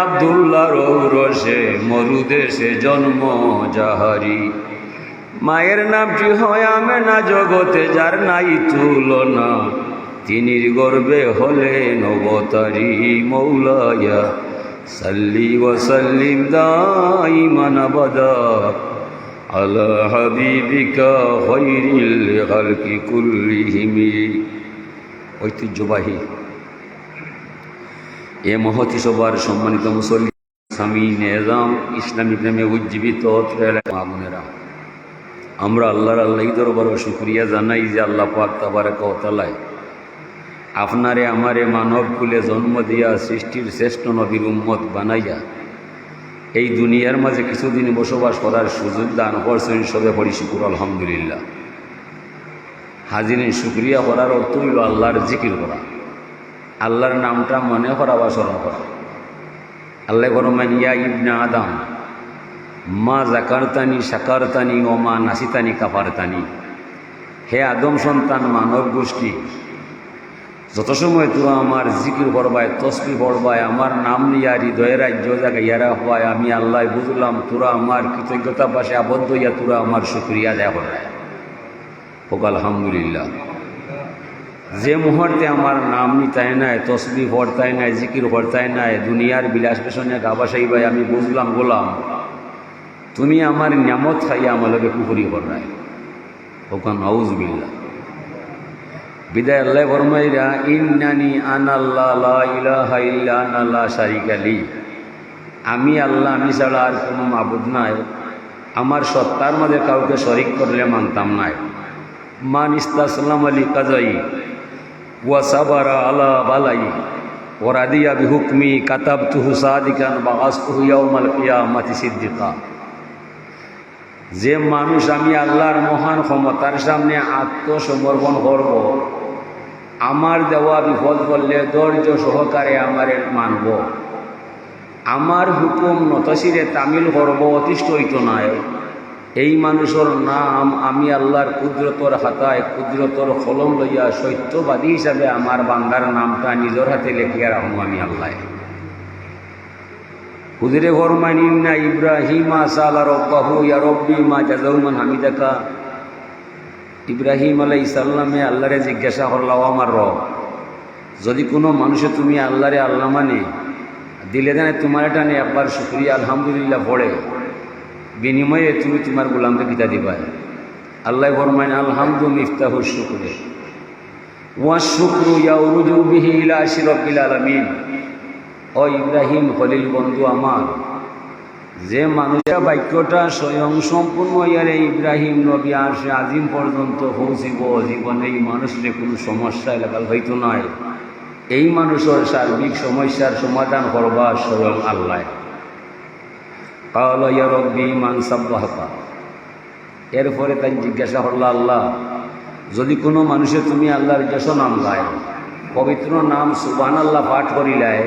আব্দুল্লাহ রৌরসে মরুদেশে জন্ম যাহারি, মায়ের নামটি হয় আমেনা, জগতে যার নাই তুলনা, তিনির গর্বে হলেন অবতারি। মৌলায়া সাল্লি ওয়া সাল্লিম দাইমান আবাদা আলা হাবিবিকা খায়রিল খালকি কুল্লিহিম। ঐতিহ্যবাহী এ মহতি সবার সম্মানিত মুসল্লি, স্বামী নেজাম, ইসলামী প্রেমে উজ্জীবিত মামুনেরা, আমরা আল্লাহ দরবারে শুকরিয়া জানাই যে আল্লাহ পাক তাবারাকা ওয়া তাআলা আপনারে আমারে মানব কুলে জন্ম দিয়া সৃষ্টির শ্রেষ্ঠ নবীর উম্মত বানাইয়া এই দুনিয়ার মাঝে কিছুদিন বসবাস করার সুযোগ দান করছেন। সবে পড়ি শুকুর আলহামদুলিল্লাহ। হাজিরিন, শুকরিয়া করার অর্থ হইল আল্লাহর জিকির করা, আল্লাহর নামটা মনে করা বা স্মরণ করা। আল্লাহ ফরমান, ইয়া ইবনে আদম মা জাকারতানি শাকারতানি ও মা নাসিতানি কাফারতানি। হে আদম সন্তান মানব গোষ্ঠী, যত সময় তোরা আমার জিকির করবায়, তসবিহ পড়বায়, আমার নাম নিয়া হৃদয়ের রাজ্য জায়গায় রাখবায়, আমি আল্লাহ বুঝলাম তোরা আমার কৃতজ্ঞতা পাশে আবদ্ধ হইয়া তোরা আমার শুকরিয়া দেয়া করায়। হোক আলহামদুলিল্লাহ। যে মুহূর্তে আমার নাম নিতায় নাই, তসবিহ পড়তায় নাই, জিকির পড়তায় নাই, দুনিয়ার বিলাস পেছনে গাবাসাই ভাই, আমি বুঝলাম গোলাম তুমি আমার নিয়ামত খাইয়া আমাকে কুফরি করায়। হোক নাউজুবিল্লাহ। বিদায় আল্লাহ ফরমাইরা, ইন্নানি আনাল্লাহ লা ইলাহা ইল্লা আনা লা শারিকা লি। আমি আল্লাহ, আমি ছাড়া আর কোনো মাবুদ নাই, আমার সত্তার মধ্যে কাউকে শরিক করলে মানতাম নাই। মান ইস্তাসলাম আলী কাজাই ওয়া সাবারা আলা বালাই ওয়া রাদিয়া বিহুকমি কাতাবতুহু সাদিকান বাআসতুহু ইয়াউমাল কিয়ামাতি সিদ্দিকা। যে মানুষ আমি আল্লাহর মহান ক্ষমতার সামনে আত্মসমর্পণ করব, আমার দেওয়া বিপদ করলে ধৈর্য সহকারে আমারে মানব, আমার হুকুম নতশিরে তামিল করব, অতিষ্ঠ হইত নাই, এই মানুষের নাম আমি আল্লাহর কুদরতর হাতায় কুদরতর কলম লইয়া সত্যবাদী হিসাবে আমার বান্দার নামটা নিজের হাতে লেখিয়া রাখুন আমি আল্লাহ। হুজুরে ফরমান, ইন্না ইব্রাহিমা সালা রব্বাহু ইয়া রব্বি মা জাযাউমান হামিদাকা। ইব্রাহিম আলাইহিস সালামে আল্লাহরে জিজ্ঞাসা করলাম, আমার রব, যদি কোনো মানুষে তুমি আল্লাহরে আল্লাহ মানে দিলে জানে তোমার এটা নিয়ে একবার শুকরিয়া আলহামদুলিল্লাহ পড়ে, বিনিময়ে তুমি তোমার গোলামকে কিতা দিবা। আল্লাহ ফরমান, আলহামদু মিফতাহুশ শুকরি ওয়া শুকরু ইয়াউরুজু বিহি ইলা আশরাফিল আলামিন। ও ইব্রাহিম খলিল বন্ধু আমার, যে মানুষের বাক্যটা স্বয়ং সম্পূর্ণ ইয়ারে ইব্রাহিম নবী আরশে আজিম পর্যন্ত পৌঁছিব, জীবনে এই মানুষের কোনো সমস্যা এলাকাল হইতো নয়, এই মানুষের সার্বিক সমস্যার সমাধান করবা স্বয়ং আল্লাহ। কালা ইয়া রব্বি মান সাব্বাহাকা। এরপরে তাই জিজ্ঞাসা করল, আল্লাহ, যদি কোনো মানুষে তুমি আল্লাহর যশ নাম গায়, পবিত্র নাম সুবহানাল্লাহ পাঠ করিলায়,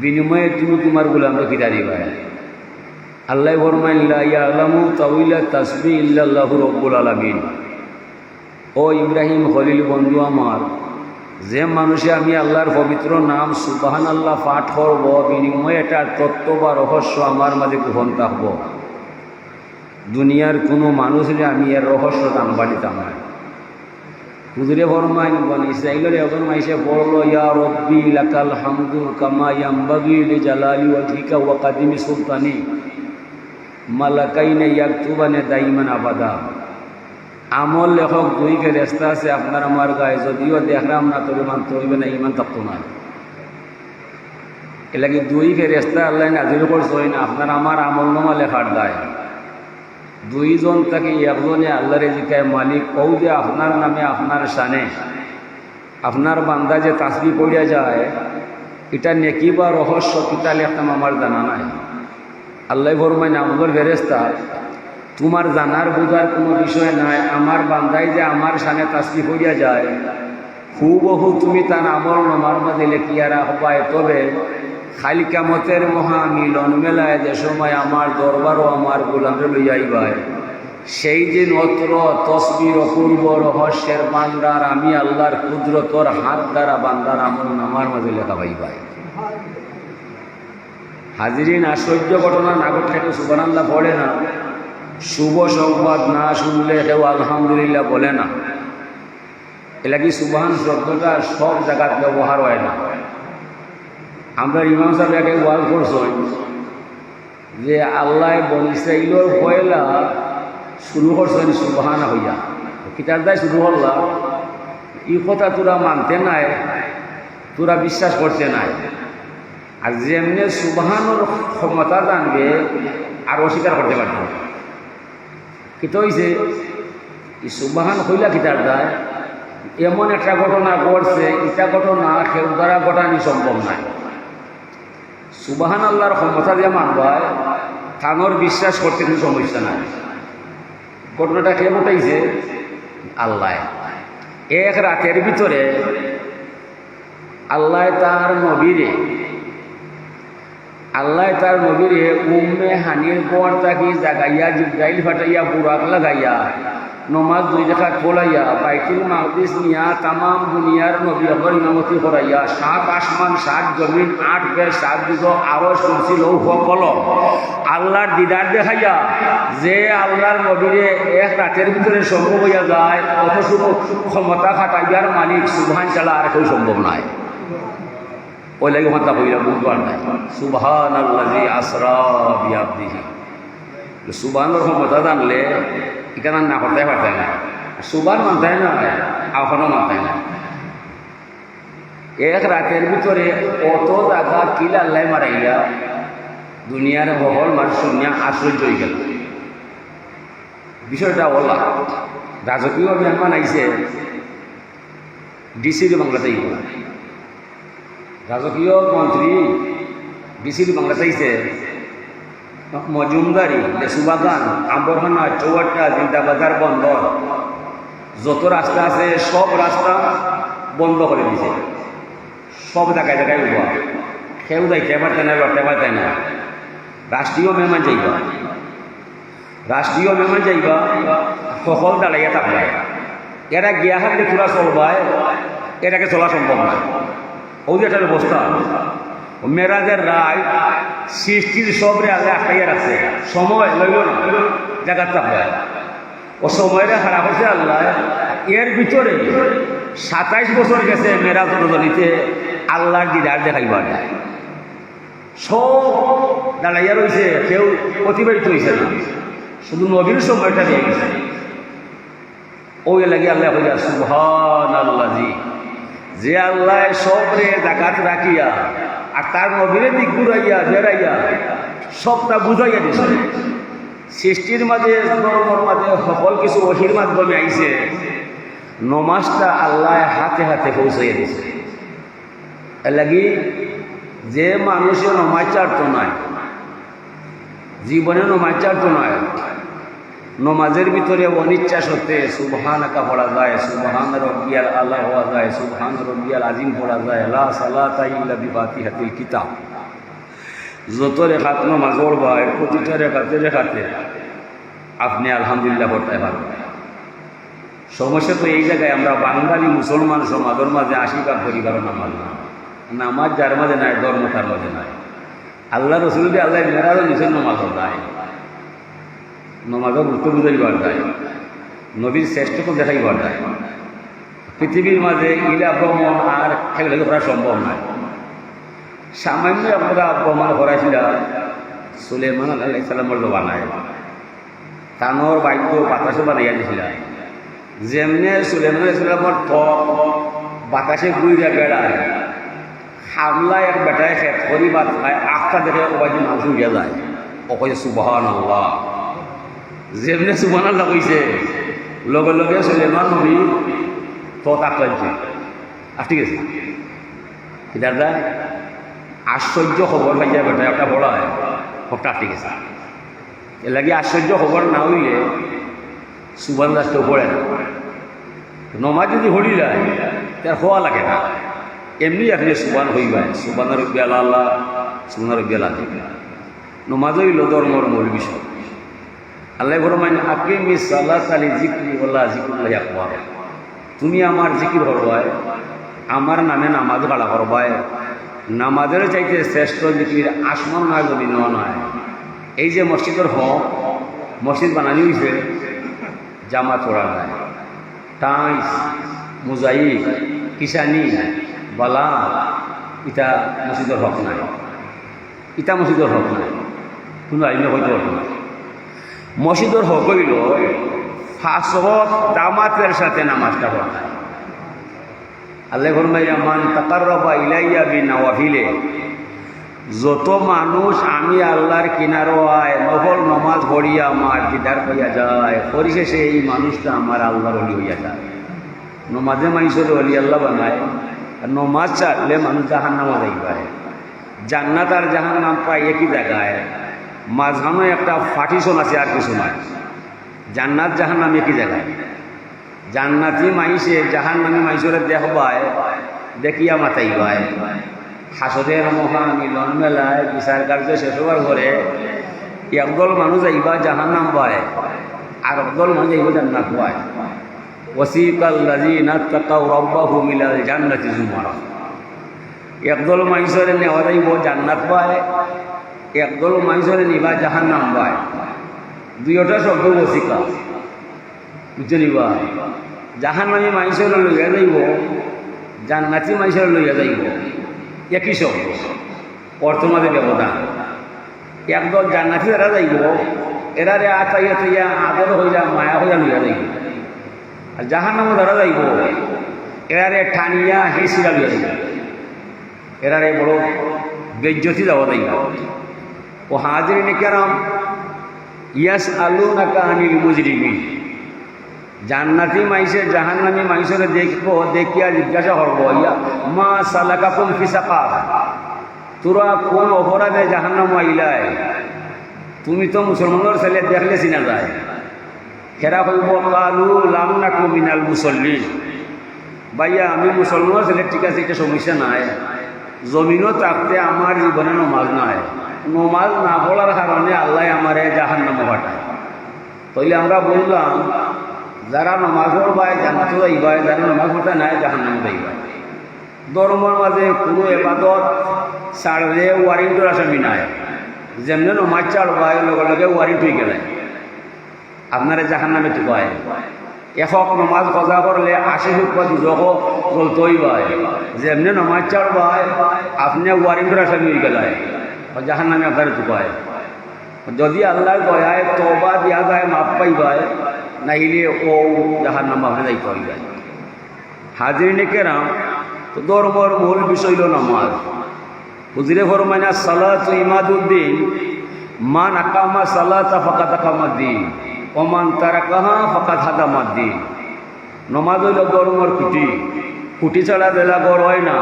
বিনিময়ে তুমি তোমার গোলামকে কিতা দিবাই। আল্লাহ ফরমাইন, লা ইয়ালামু তাউইলা তাসবিহ ইল্লাল্লাহু রাব্বুল আলামিন। ও ইব্রাহিম খলিল বন্ধু আমার, যে মানুষে আমি আল্লাহর পবিত্র নাম সুবহানাল্লাহ পাঠ করব, বিনিময়ে এটার তত্ত্ব বা রহস্য আমার মাঝে গোপন থাকব, দুনিয়ার কোনো মানুষের আমি এর রহস্য জানবা দিতাম না। হুজুরে ফরমাইন, বনি ইসরাঈলের একজন মাইসে পড়ল, ইয়া রব্বি লাকাল হামদু কামা ইয়ামবাগি লিজালালি ওয়াজহিকা ওয়া কাদিমি সুলতানি মালাকাইনে ইয়াকতুবানে দাইমান আবাদা। আমল লেখক দুই ফেরেশতা আছে আপনার আমার গায়ে, যদিও দেখলাম না তরিমান তরিবে না, ইমান থাকতো না। এলাকি দুই ফেরেশতা আল্লাহ নাজিল করছেন আপনার আমার আমল নামা লেখার দায়। দুইজন তাকে একজনে আল্লাহরে জিকায়, মালিক কৌ যে আপনার নামে আপনার শানে আপনার বান্দা যে তাসবিহ পড়িয়া যায়, এটা নেকি বা রহস্য কিতা লেখতাম আমার জানা নাই। আল্লাহ ফরমায়, আমগর ফেরেশতা তোমার জানার বোঝার কোনো বিষয় নাই, আমার বান্দাই যে আমার শানে তাসবিহ পড়িয়া যায়, হুবহু তুমি তার আমল নামার মাঝে লেখিয়া রাখবায়। তবে খালি কিয়ামতের মহা মিলন মেলায় যে সময় আমার দরবারও আমার গোলামে লইয়াইবায়, সেই দিন অত্র তসবির অপূর্ব রহস্যের বান্দার আমি আল্লাহর কুদরতর হাত দ্বারা বান্দার আমল নামার মাঝে লেখা পাইবায়। হাজিরিন, আশ্চর্য ঘটনা না ঘটলে কেউ সুবহানাল্লাহ পড়ে না, শুভ সংবাদ না শুনলে কেউ আলহামদুলিল্লাহ বলে না। এটা কি সুবহান শব্দটা সব জায়গায় ব্যবহার হয় না। আমরা ইমাম সাহেব একে ওয়াজ করছেন যে আল্লাহ বনী ইসরাঈলের পয়লা শুরু করছেন সুবহান হইয়া, কিতার দায় শুরু করলা, এই কথা তোরা মানতে নাই, তোরা বিশ্বাস করতে নাই। আর যেমনি সুবহানের ক্ষমতা জানবে আর অস্বীকার করতে পারত। কিতা হয়েছে এই সুবহান হইলা কিতার দায়, এমন একটা ঘটনা ঘটছে, এটা ঘটনা কেউ দ্বারা ঘটানি সম্ভব নাই। সুবহান আল্লাহর ক্ষমতা দিয়ে মানবায় থানোর বিশ্বাস করতে কোনো সমস্যা নাই। ঘটনাটা কে ঘটাইছে? আল্লাহ। এক রাতের ভিতরে আল্লাহ তার নবীরে উম্মে হানির পর তাকে জাগাইয়া জিব্রাইল ফাটাইয়া বুরাক লাগাইয়া নমাজ 2 রাকাত পড়াইয়া বাইতুল মাকদিস নিয়া তামাম দুনিয়ার নবী হকর ইমামতি করাইয়া 7 আসমান 7 জমিন 8 বেশ 7 দিগ আরশ কুরসি লৌহ কলম আল্লাহর দিদার দেখাইয়া যে আল্লাহর নবীরে এক রাতের ভিতরে সম্ভব হইয়া যায়, অত শুভ ক্ষমতা খাটাইয়ার মালিক সুবহান ছাড়া আর কেউ সম্ভব নয়। ওই লাগে কথা কইরা বুঝবার নাই। সুবহানাল্লাযী আসরা বিআবদিহি, সুবহানের ক্ষমতা জানলে এখানে না করতে পারতেন না, সুবহান মানতে না, এখনো মানতে না। এক রাতের ভিতরে অত জায়গা কিল আল্লাহ মারাইয়া দুনিয়ার বহল মানুষ শুনিয়া আশ্চর্য হয়ে গেল। বিষয়টা ওলা রাজকীয় মেহমান আইছে ডিসির বাংলাতেই, রাজকীয় মন্ত্রী ডিসির বাংলাতে আইছে, মজুমদারি, লেসুবাগান, আম্বরখানা, চৌহাট্টা, জিন্দাবাজার বন্দর, যত রাস্তা আছে সব রাস্তা বন্ধ করে দিছে। সব জায়গায় জায়গায় উঠবা, কেউ যাইতে পারতে না, লড়তে পারতে না। রাষ্ট্রীয় মেহমান যাইবা সকল দাঁড়াইয়া থাকবে। এরা গিয়া হাতে তোরা চলবায়, এটাকে চলা সম্ভব না। ওই যে একটা ব্যবস্থা, মেরাজের রায় সৃষ্টির সবরে আগে আটকাইয়া রাখছে, সময় লইল না, জায়গার থাকবে। ও সময়টা খারাপ হচ্ছে আল্লাহ। এর ভিতরে 27 বছর গেছে মেরাজ রজনীতে আল্লাহর দিদার দেখাইবার, সব দাঁড়াইয়া রয়েছে, কেউ অতিবাহিত হয়েছে না, শুধু নবীর সময়টা দিয়ে গেছে। ওই লাগে আল্লাহ কইয়া সুবহানাল্লাযী, যে আল্লাহ সবরে জাকাত রাখিয়া আর তার নবীরে দিক ঘুরাইয়া বেড়াইয়া সবটা বুঝাইয়া দিছে। সৃষ্টির মাঝে ধর্মর মাঝে সকল কিছু ওহির মাধ্যমে আইছে, নমাজটা আল্লাহ হাতে হাতে পৌঁছাইয়া দিছে। এর লাগি যে মানুষের নমাজ চারতো নয়, জীবনে নমাজ চারতো নয়, নমাজের ভিতরে অনিচ্ছা সত্ত্বে সুবহানাকা পড়া যায়, সুবহান রব্বিয়াল আলা হওয়া যায়, সুবহান রব্বিয়াল আজিম পড়া যায়, লা সালাতা ইল্লা বিফাতিহাতিল কিতাব। যত রেখাত নমাজ পড়বায় প্রতিটা রেখাতে আপনি আলহামদুলিল্লাহ পড়তে পারবেন। সমস্যা তো এই জায়গায়, আমরা বাঙালি মুসলমান সমাজের মাঝে 80 পরিবার নামাজ না, নামাজ যার মাঝে নাই ধর্ম তার মাঝে নাই। আল্লাহ রসুল দিয়ে আল্লাহ মেরাজও নিছেন নমাজ নাই, নমাজও গুরুত্ব বুঝাইবার যায়, নবীর শ্রেষ্ঠকে দেখাইবার যায়। পৃথিবীর মাঝে ইলা ভ্রমণ আর খেলে করা সম্ভব নয়। সামান্য আপনারা ভ্রমণ করাইছিল সুলেমান আলাইহিস সালামের বানায়, তানোর বাক্য বাতাসে বানাইয়া দিছিল। যেমনে সুলেমান আলাইহিস সালামের ত্বক বাতাসে ঘুরিয়া বেড়ায়, হামলা এক বেটায় খেত করি বাদ খায়, আখটা দেখে ওবাইদি মানুষ উড়িয়া যায়। ও কইছে সুবহানাল্লাহ। যেমনি সুবহানাল্লাহ কইছে লগে লগে সুলেমান নবী ত্বক আঁকলাইছে। আর ঠিক আছে, দাদা আশ্চর্য খবর পাইয়া বেটা একটা বড় হয় সবটা ঠিক আছে। এর লাগে আশ্চর্য খবর না হইলে সুবহানাল্লাহ তো পড়ে না। নমাজ যদি হরি যায় তার হওয়া লাগে না, এমনি আপনি সুবহান হইবাই, সুবহান রব্বিয়াল আলা, সুবহান রব্বিয়াল আযীম। নমাজ হইল ধর্মর মূল বিষয়। আল্লাহ ফরমায় আকিমিস সালাতা লিযিকরি ওয়ালা যিকরুল্লাহি আকবার। তুমি আমার জিকির করবাই, আমার নামে নামাজ কালা করবাই, নামাজের চাইতে শ্রেষ্ঠ জিকির আসমান নয় জমিন নয়। এই যে মসজিদের হক, মসজিদ বানানি হয়েছে জামা চোরা নাই, টাইস মোজাইক কিষানি বালা, ইটা মসজিদের হক নাই, ইটা মসজিদের হক নাই, কোনো আইনে হইতে পারত না। মসজিদের হক হইল ফাঁসত দামাতের সাথে নামাজটা পড়া। আল্লাহ ফরমাইয়া মান তাকাররাবা ইলাইয়া বিনাওয়াফিলে, যত মানুষ আমি আল্লাহর কিনারো আয় নফল নমাজ পড়িয়া আমার দিদার হইয়া যায়, পরিশেষে এই মানুষটা আমার আল্লাহর ওলি হইয়া যায়। নমাজে মানুষের ওলি আল্লাহ বানায়, আর নমাজ চাটলে মানুষ জাহান্নামে যাইবায়। জান্নাত আর জাহান্নাম পায় একই জায়গায়, মাঝখানে একটা পার্টিশন আছে আর কিছু নয়। জান্নাত জাহান্নাম একই জায়গায়। জান্নাতি মাইসে জাহান্নামী মাইসরে দেখবায়, দেখিয়া মাতাইবায়। হাসদের মহা মিলন মেলায় বিচার কার্য শেষ হবার পরে একদল মানুষ আইবা জাহান্নাম পায়, আর একদল মানুষ আইবা জান্নাত পায়। ওয়াসিকাল্লাযীনা তাকাউ রাব্বাহুম ইলাল জান্নাতি যুমারা, একদল মানুষরে নেওয়া যাইব জান্নাত পায়, একদল মানুষরে নিবা জাহান্নাম পায়। দুইটা শব্দ ওসিকা, বুঝতে নিবা। জাহান্নামী মানুষরে লইয়া যাইব, জান্নাতি মানুষরে লইয়া যাইব, একই শব্দ, অর্থমাদে ব্যবধান। একদল জান্নাতি যারা যাইব, এরারে আতাইয়া তাইয়া আদর হইয়া মায়া হইয়া লইয়া যাইব। আর জাহান্নামে যারা যাইব, এরারে ঠানিয়া হেসিরা লইয়া যাইব, এরারে বড় বেজ্জতি যাওয়া যাইব। ও হাজিরিনে কেরাম, ইয়াসআলুনাকা আনিল মুজরিমিন, জান্নাতি মাইসে জাহান্নামী মাইসরে দেখবো, দেখিয়া জিজ্ঞাসা করবো, ইয়া মা সালাকাকুম ফি সাকার, তোরা কোন অপরাধে জাহান্নামে আইলাই? তুমি তো মুসলমানের ছেলে দেখলে চিনা যায়। হেরা কইব কালু লাম নাকু মিনাল মুসল্লিন, ভাইয়া আমি মুসলমানের ছেলে, ঠিক আছে, এটা সমস্যা নাই। জমিনও থাকতে আমার জীবনে নমাজ নাই, নমাজ না পড়ার কারণে আল্লাহ আমারে জাহান্নামে পাঠায়। তাইলে আমরা বললাম যারা নমাজ পড়বায় জান্নাতে যাইবায়, যারা নমাজ পড়তে নাই জাহান্নামে যাইবায়। ধর্মের মাঝে কোনো এবাদত ছাড়লে ওয়ারেন্টের আসামি নাই। যেমনি নমাজ ছাড়বায় লগে লগে ওয়ারেন্ট হয়ে গেলে আপনারা জাহান্নামে ঢুকায়। একক নমাজ কজা করলে 80 হুক বা 200 চলতেই পায়। যেমনি নমাজ ছাড়বায় আপনি ওয়ারেন্টের আসামি হয়ে গেলে জাহান্নামে আপনারা ঢুকায়। যদি আল্লাহর দয়ায় তওবা দিয়া যায়, মাপ পাইবায়, নাইলে ও জাহান্নামে আপনি যাইতে হইবে। হাজিরিনে কেরাম, তো ধর্মের মূল বিষয় হল নামাজ। হুজুরে ফরমায় না সালাতু ইমাদুদ্দিন, মান আকামা সালাতা ফাকাদ আকামাদ্দিন ওয়া মান তারাকাহা ফাকাদ হাদামাদ্দিন। নমাজ হইল ধর্মের খুঁটি, খুঁটি ছাড়া বেলা গড় হয় না,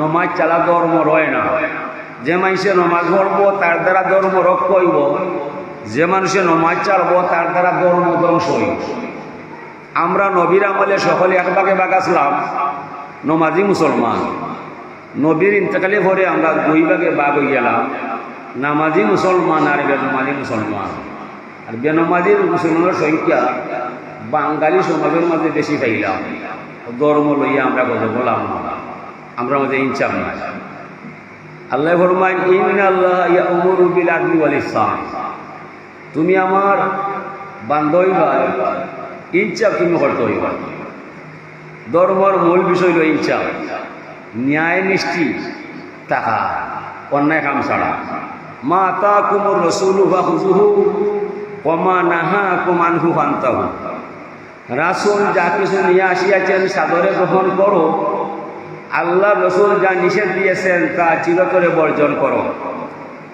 নমাজ ছাড়া ধর্ম রয় না। যে মানুষে নমাজ পড়ব তার দ্বারা ধর্ম রক্ষা হইব, যে মানুষে নমাজ ছাড়ব তার দ্বারা ধর্ম ধ্বংস হইব। আমরা নবীর আমলে সকলে এক ভাগে ভাগ আসলাম নমাজি মুসলমান। নবীর ইন্তেকালে পরে আমরা 2 ভাগে ভাগ হয়ে গেলাম, নামাজি মুসলমান আর বেনমাজি মুসলমান। আর বেনমাজি মুসলমানের সংখ্যা বাঙালি সমাজের মাঝে বেশি পাইলাম। ধর্ম লইয়া আমরা কথা বললাম না, আমরা মাঝে ইনসাফ নাই। আল্লাহ ফরমায় ইন্নাল্লাহ ইয়া'মুরু বিল আদলি ওয়াল ইহসান, তুমি আমার বান্দা হইবা, ইনসাফ তুমি করতে হইবা। ধর্মের মূল বিষয় হল ইনসাফ, ন্যায় নিষ্ঠি তাহা, অন্যায় কাম ছাড়া। মা আতাকুমুর রাসূলু ফাখুযুহু ওয়া মা নাহাকুম আনহু ফান্তাহু, রাসূল যা কিছু নিয়ে আসিয়াছেন সাদরে গ্রহণ করো, আল্লাহ রসুল যা নিষেধ দিয়েছেন তা চিরতরে বর্জন করো।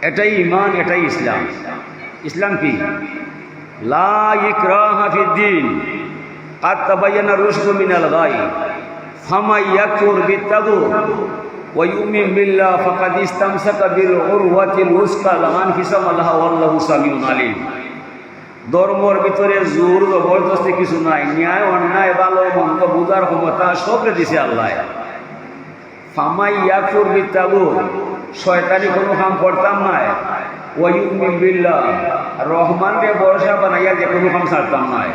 এটাই ঈমান, এটাই ইসলাম। ইসলাম কি? লা ইকরাহা ফিদ্দীন কাদ তাবায়্যানা রুশদু মিনাল গাই ফামান ইয়াকফুর বিত্তাগুত ওয়া ইউমিন বিল্লাহ ফাকাদ ইসতামসাকা বিল উরওয়াতিল উসকা লা ইনফিসামা লাহা ওয়াল্লাহু সামিউন আলিম। ধর্মের ভিতরে জোর জবরদস্তি কিছু নাই, ন্যায় অন্যায় ভালো মন্দ বুঝার ক্ষমতা সবরে দিছে আল্লাহ। ফামান ইয়াকফুর বিত্তাগুত, শয়তানি কোনো কাম করতাম নাই। ওয়া ইউমিন বিল্লাহ, রহমানকে ভরসা বানাইয়া যে কোনো কাম ছাড়তাম নাই।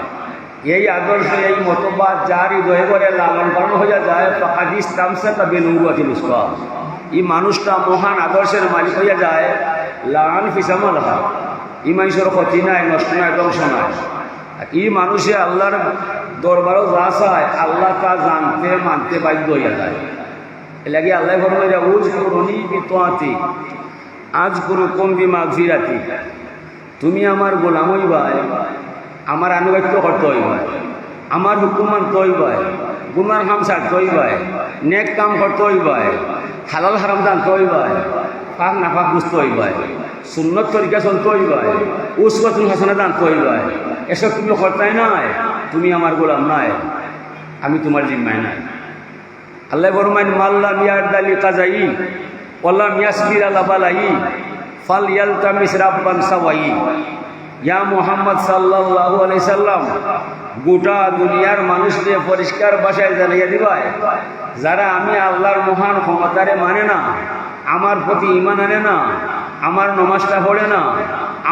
এই আদর্শ, এই মতবাদ যার হৃদয়ে করে লালন পালন হইয়া যায়, ফাকাদ ইসতামসাকা বিল উরওয়াতিল উসকা, এই মানুষটা মহান আদর্শের মালিক হইয়া যায়, লান ফিসামাল হা, এই মানুষের ক্ষতি নাই, নষ্ট নাই, ধ্বংস নাই। এই মানুষে আল্লাহর দরবারও যা চায় আল্লাহ তা জানতে মানতে বাধ্য হইয়া যায়। এ লাগে আল্লাহ ফরমাইয়া উজ করুনি বিতোয়াতি আজ করু কম বিমা ফিরাতি, তুমি আমার গোলাম হইবাই, আমার আনুগত্য করতে হইবাই, আমার হুকুম মানতে হইবাই, গুনার কাম ছাড়তে হইবাই, নেক কাম করতে হইবাই, হালাল হারাম জানতে হইবাই, পাক নাপাক বুঝতে হইবাই, সুন্নত তরিকা চলতে হইবাই, উসওয়াতুল হাসানা জানতে হইবাই। এসব তুমি করতাই নাই, তুমি আমার গোলাম নাই, আমি তোমার জিম্মায় নাই। আল্লাহ ফরমাইন মাল্লা মিয়ার দালি কাজাই ওয়াল্লা মিয়াসবির আলা বালাই ফাল ইয়ালতামিস রাব্বান সাওয়াই। ইয়া মুহাম্মদ সাল্লাল্লাহু আলাইহি সাল্লাম, গোটা দুনিয়ার মানুষকে পরিষ্কার ভাষায় জানিয়ে দিবাই, যারা আমি আল্লাহর মহান ক্ষমতারে মানে না, আমার প্রতি ঈমান আনে না, আমার নমাজটা পড়ে না,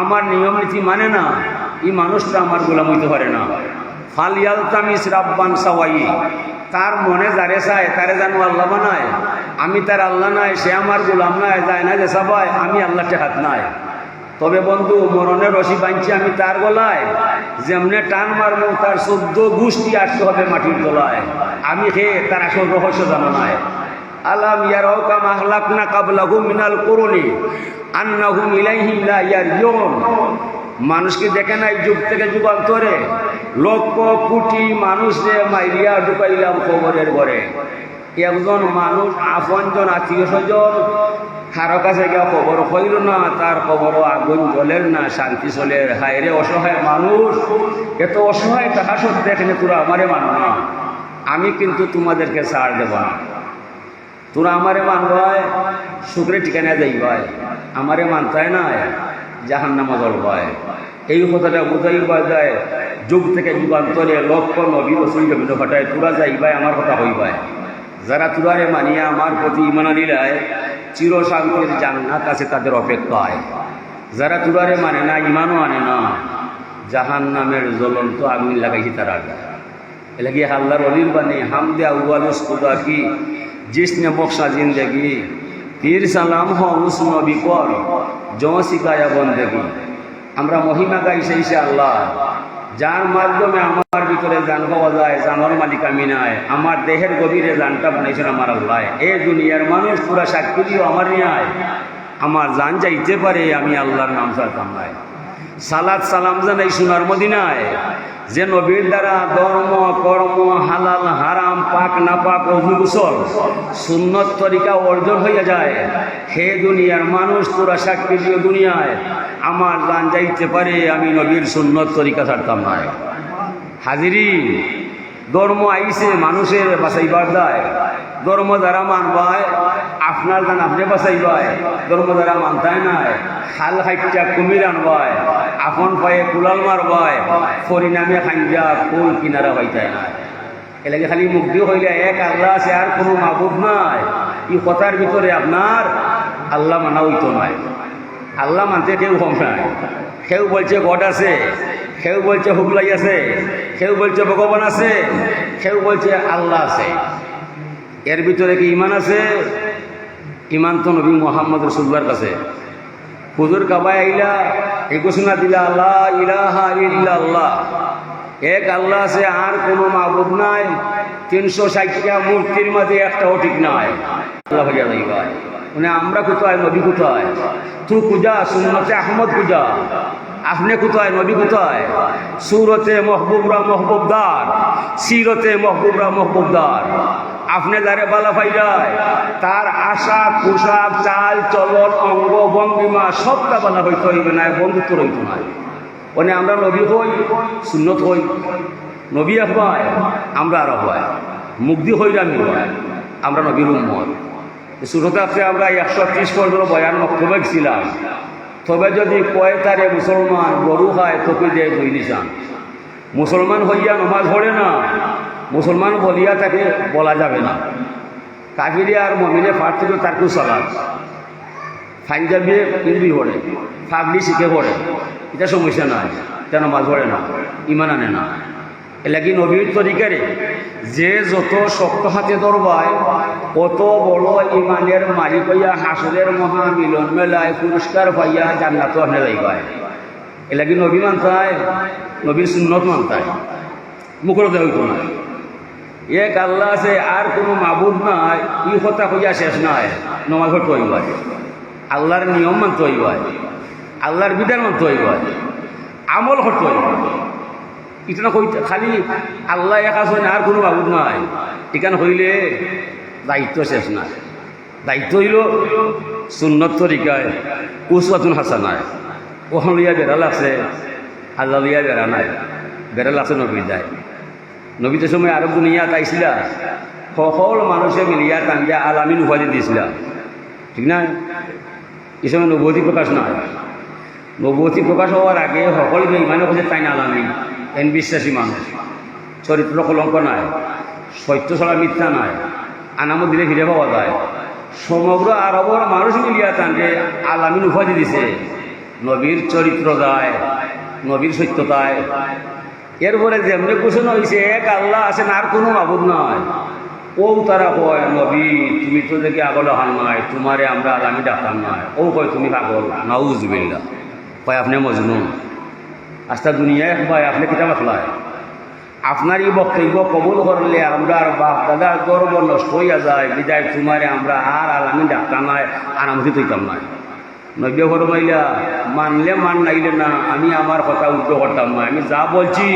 আমার নিয়ম নীতি মানে না, এই মানুষটা আমার গোলাম হইতে পারে না। ফাল ইয়ালতামিস রাব্বান সাওয়াই, তার মনে যারে চায় তারে জানো আল্লাহ বানায়, আমি তার আল্লাহ নাই, সে আমার গোলাম নাই, যায় না যে সবাই আমি আল্লাহকে হাত নাই। তবে বন্ধু মরণের রশি বাঁধছি আমি তার গলায়, যেমনে টান মারবো তার 14 গোষ্ঠী আসতে হবে মাটির তলায়, আমি হে তার আসল রহস্য জানো নাই। আলাম ইয়ারাউ কামা আহলাকনা কাবলাহুম মিনাল কুরুনি আন্নাহুম ইলাইহিম লা ইয়ারজিউন, মানুষকে দেখে নাই যুগ থেকে যুগান্তরে লক্ষ কোটি মানুষে মাইরিয়া ঢুকাইলাম খবরের ঘরে। একজন মানুষ আপনজন আত্মীয় স্বজন কারো কাছে গিয়ে খবর হইল না, তার খবরও আগুন জ্বলের না, শান্তি চলের। হায় রে অসহায় মানুষ, এত অসহায় তাহা সত্য এখানে তোরা আমারে মানো না, আমি কিন্তু তোমাদেরকে ছাড় দেব না। তোরা আমারে মানবাই শুক্রে ঠিকানা যাইবাই, আমারে মানতায় না জাহান্নামে জ্বলবাই। এই কথাটা বুঝাইবা যায় যুগ থেকে যুগান্তরে লক্ষ নবী রাসূল বিভিন্ন ঘটায় তোরা যাইবাই আমার কথা হইবাই। যারা তোরারে মানিয়া আমার প্রতি ঈমান আনিলায় চির শান্তির জান্নাত আছে তাদের অপেক্ষায়। যারা তোরারে মানে না, ঈমানও আনে না, জাহান্নামের জ্বলন্ত আগুন লাগাইছি তারা। এলাকি আল্লাহর ওলির বাণী হামদে আউয়ালুস খুদা কি जिसने बख्शा जिंदगी পীর সালাম হুস নবী পর জো শিকায়া বন্দেগি। আমরা মহিমা গাই সেই আল্লাহ, যার মাধ্যমে আমার ভিতরে জান পাওয়া যায়, জানোর মালিক আমি নাই, আমার দেহের গভীরে জানটা বানাইছেন আমার আল্লাহ। এই দুনিয়ার মানুষ পুরা সাক্ষী দিও আমার নিয়ায়, আমার জান যাইতে পারে আমি আল্লাহর নাম ছাড়তাম নাই। সালাত সালাম জানাই সোনার মদিনায়, যে নবীর দ্বারা ধর্ম কর্ম হালাল হারাম পাক না পাক অজু গোসল সুন্নত তরিকা অর্জন হইয়া যায়। হে দুনিয়ার মানুষ তোরা সাক্ষী দিও দুনিয়ায়, আমার জান যাইতে পারে আমি নবীর সুন্নত তরিকা ছাড়তাম না। হাজিরি ধর্ম আইসে মানুষের বাঁচাইবার দায়, ধর্ম দ্বারা মানবায় আপনার জান আপনি বাঁচাইবায়, ধর্ম দ্বারা মানতায় নাই খাল খাইটা কুমির আনবায়, আপন পায়ে কুলাল মারবায়, পরিণামে খাঞ্জা ফুল কিনারা হইতায় না। এলাকে খালি মুক্তি হইলে এক আল্লাহ আছে আর কোনো মাবুদ নাই, এই কথার ভিতরে আপনার আল্লাহ মানা হইতো নয়। আল্লাহ মানতে কেউ কম নাই, কেউ বলছে গড আছে, কেউ বলছে হুগলাই আছে, কেউ বলছে ভগবান আছে, কেউ বলছে আল্লাহ আছে। এর ভিতরে কি ইমান আছে? ইমান তো নবী মুহাম্মদ রাসূলুল্লাহর কাছে। হুজুর কাবায় আইলা এই ঘোষণা দিলা লা ইলাহা ইল্লাল্লাহ, এক আল্লাহ আছে আর কোনো মাবুদ নাই, 360টা মূর্তির মাঝে একটাও ঠিক নাই। আল্লাহ ভাইয়া যাইবা মানে আমরা কোথায়, নবী কোথায়? তু কুজা সুন্নতে আহমদ কুজা, আপনি কোথায়, নবী কোথায়? সুরতে মহবুবরা মহবুবদার, সিরতে মহবুবরা মহবুবদার। আপনি যারে বালা পাই যায় তার আশা পোশাক চাল চলন অঙ্গ ভঙ্গিমা সবটা বালা হইতে হইবে না, বন্ধুত্ব রইত না। মানে আমরা নবী হই, সুন্নত হই, নবী এক হয় আমরা আরো হয়, মুগ্ধি হইলে আমি হয়, আমরা নবীর উম্মত। শুরুতে আপনি আমরা 130 পর্যন্ত বয়ান বক্তব্য ছিলাম। তবে যদি কয় তারে মুসলমান গরু খায় তপি দিয়ে দুই নিশান, মুসলমান হইয়া নমাজ পড়ে না, মুসলমান বলিয়া তাকে বলা যাবে না। কাফিরে আর মমিনে পার্থক্য তার কেউ সালাদ, পাঞ্জাবি হিন্দি পড়ে, ফাগলি শিখে পড়ে, এটা সমস্যা নয়, এটা নমাজ পড়ে না, ইমান আনে না। এলাকি নবীর তরিকারে যে যত শক্ত হাতে ধরবায় কত বড় ইমানের মালিক হইয়া হাসরের মহামিলন মেলায় পুরস্কার পাইয়া জান্নাত আপনি যাইবায়। এলাকি নবী মানতায়, নবীর সুন্নত মানতায়, মুখরতে হইত না। এক আল্লাহ আছে, আর কোনো মাবুদ নাই, ই কথা কইয়া শেষ নাই। নমাজ পড়তে হইবায়, আল্লাহর নিয়ম মানতে হইবায়, আল্লাহর বিধান মানতে হইবায়, আমল করতে হইবায়। ইটনা কইতে খালি আল্লাহ এক আছে, আর কোনো মাবুদ নাই, এখানে হইলে দায়িত্ব শেষ নাই। দায়িত্ব হইল সুন্নত তরিকায় উসওয়াতুন হাসানায়। ওখান লইয়া বেড়া লাগছে, আল্লাহ লইয়া বেড়া নাই, বেড়া লাগছে নবী যায়। নবীদের সময় আরব দুনিয়া তাইছিলা, সকল মানুষে মিলিয়া টাঙ্গিয়া আলামিন উপাধি দিয়েছিলাম, ঠিক না? এই সময় নবুয়তি প্রকাশ নাই। নবুয়তি প্রকাশ হওয়ার আগে সকলকে ইমানে বলছে তাই না আলামিন, এন বিশ্বাসী মানুষ, চরিত্র কলঙ্ক নাই, সত্য ছাড়া মিথ্যা নাই, আনামত দিলে ফিরে পাওয়া যায়। সমগ্র আরবর মানুষ মিলিয়া তাকে আলামিন উপাধি দিছে, নবীর চরিত্র দায়, নবীর সত্যতায়। এরপরে যেমনি ঘোষণা হয়েছে এক আল্লাহ আছেন, আর কোনো মাবুদ নয়, ও তারা কয় নবী তুমি তো দেখি আগল হান নয়, তোমারে আমরা আলামি ডাক্তার নয়। ও কয় তুমি পাগল, নাউজুবিল্লাহ। কয় আপনি মজনুন, আস্তা দুনিয়ায় কয় আপনি কিতাব আখলায়। আপনার এই বক্তব্য কবুল করলে আমরা বাপ দাদার গর্ব নষ্ট হইয়া যায়, বিদায় তোমারে আমরা আর আলামি ডাক্তার নয়, আনামতি তৈতাম নয়। নবী ফরমাইলা মানলে মান নাইলে না, আমি আমার কথা উল্টো করতাম না। আমি যা বলছি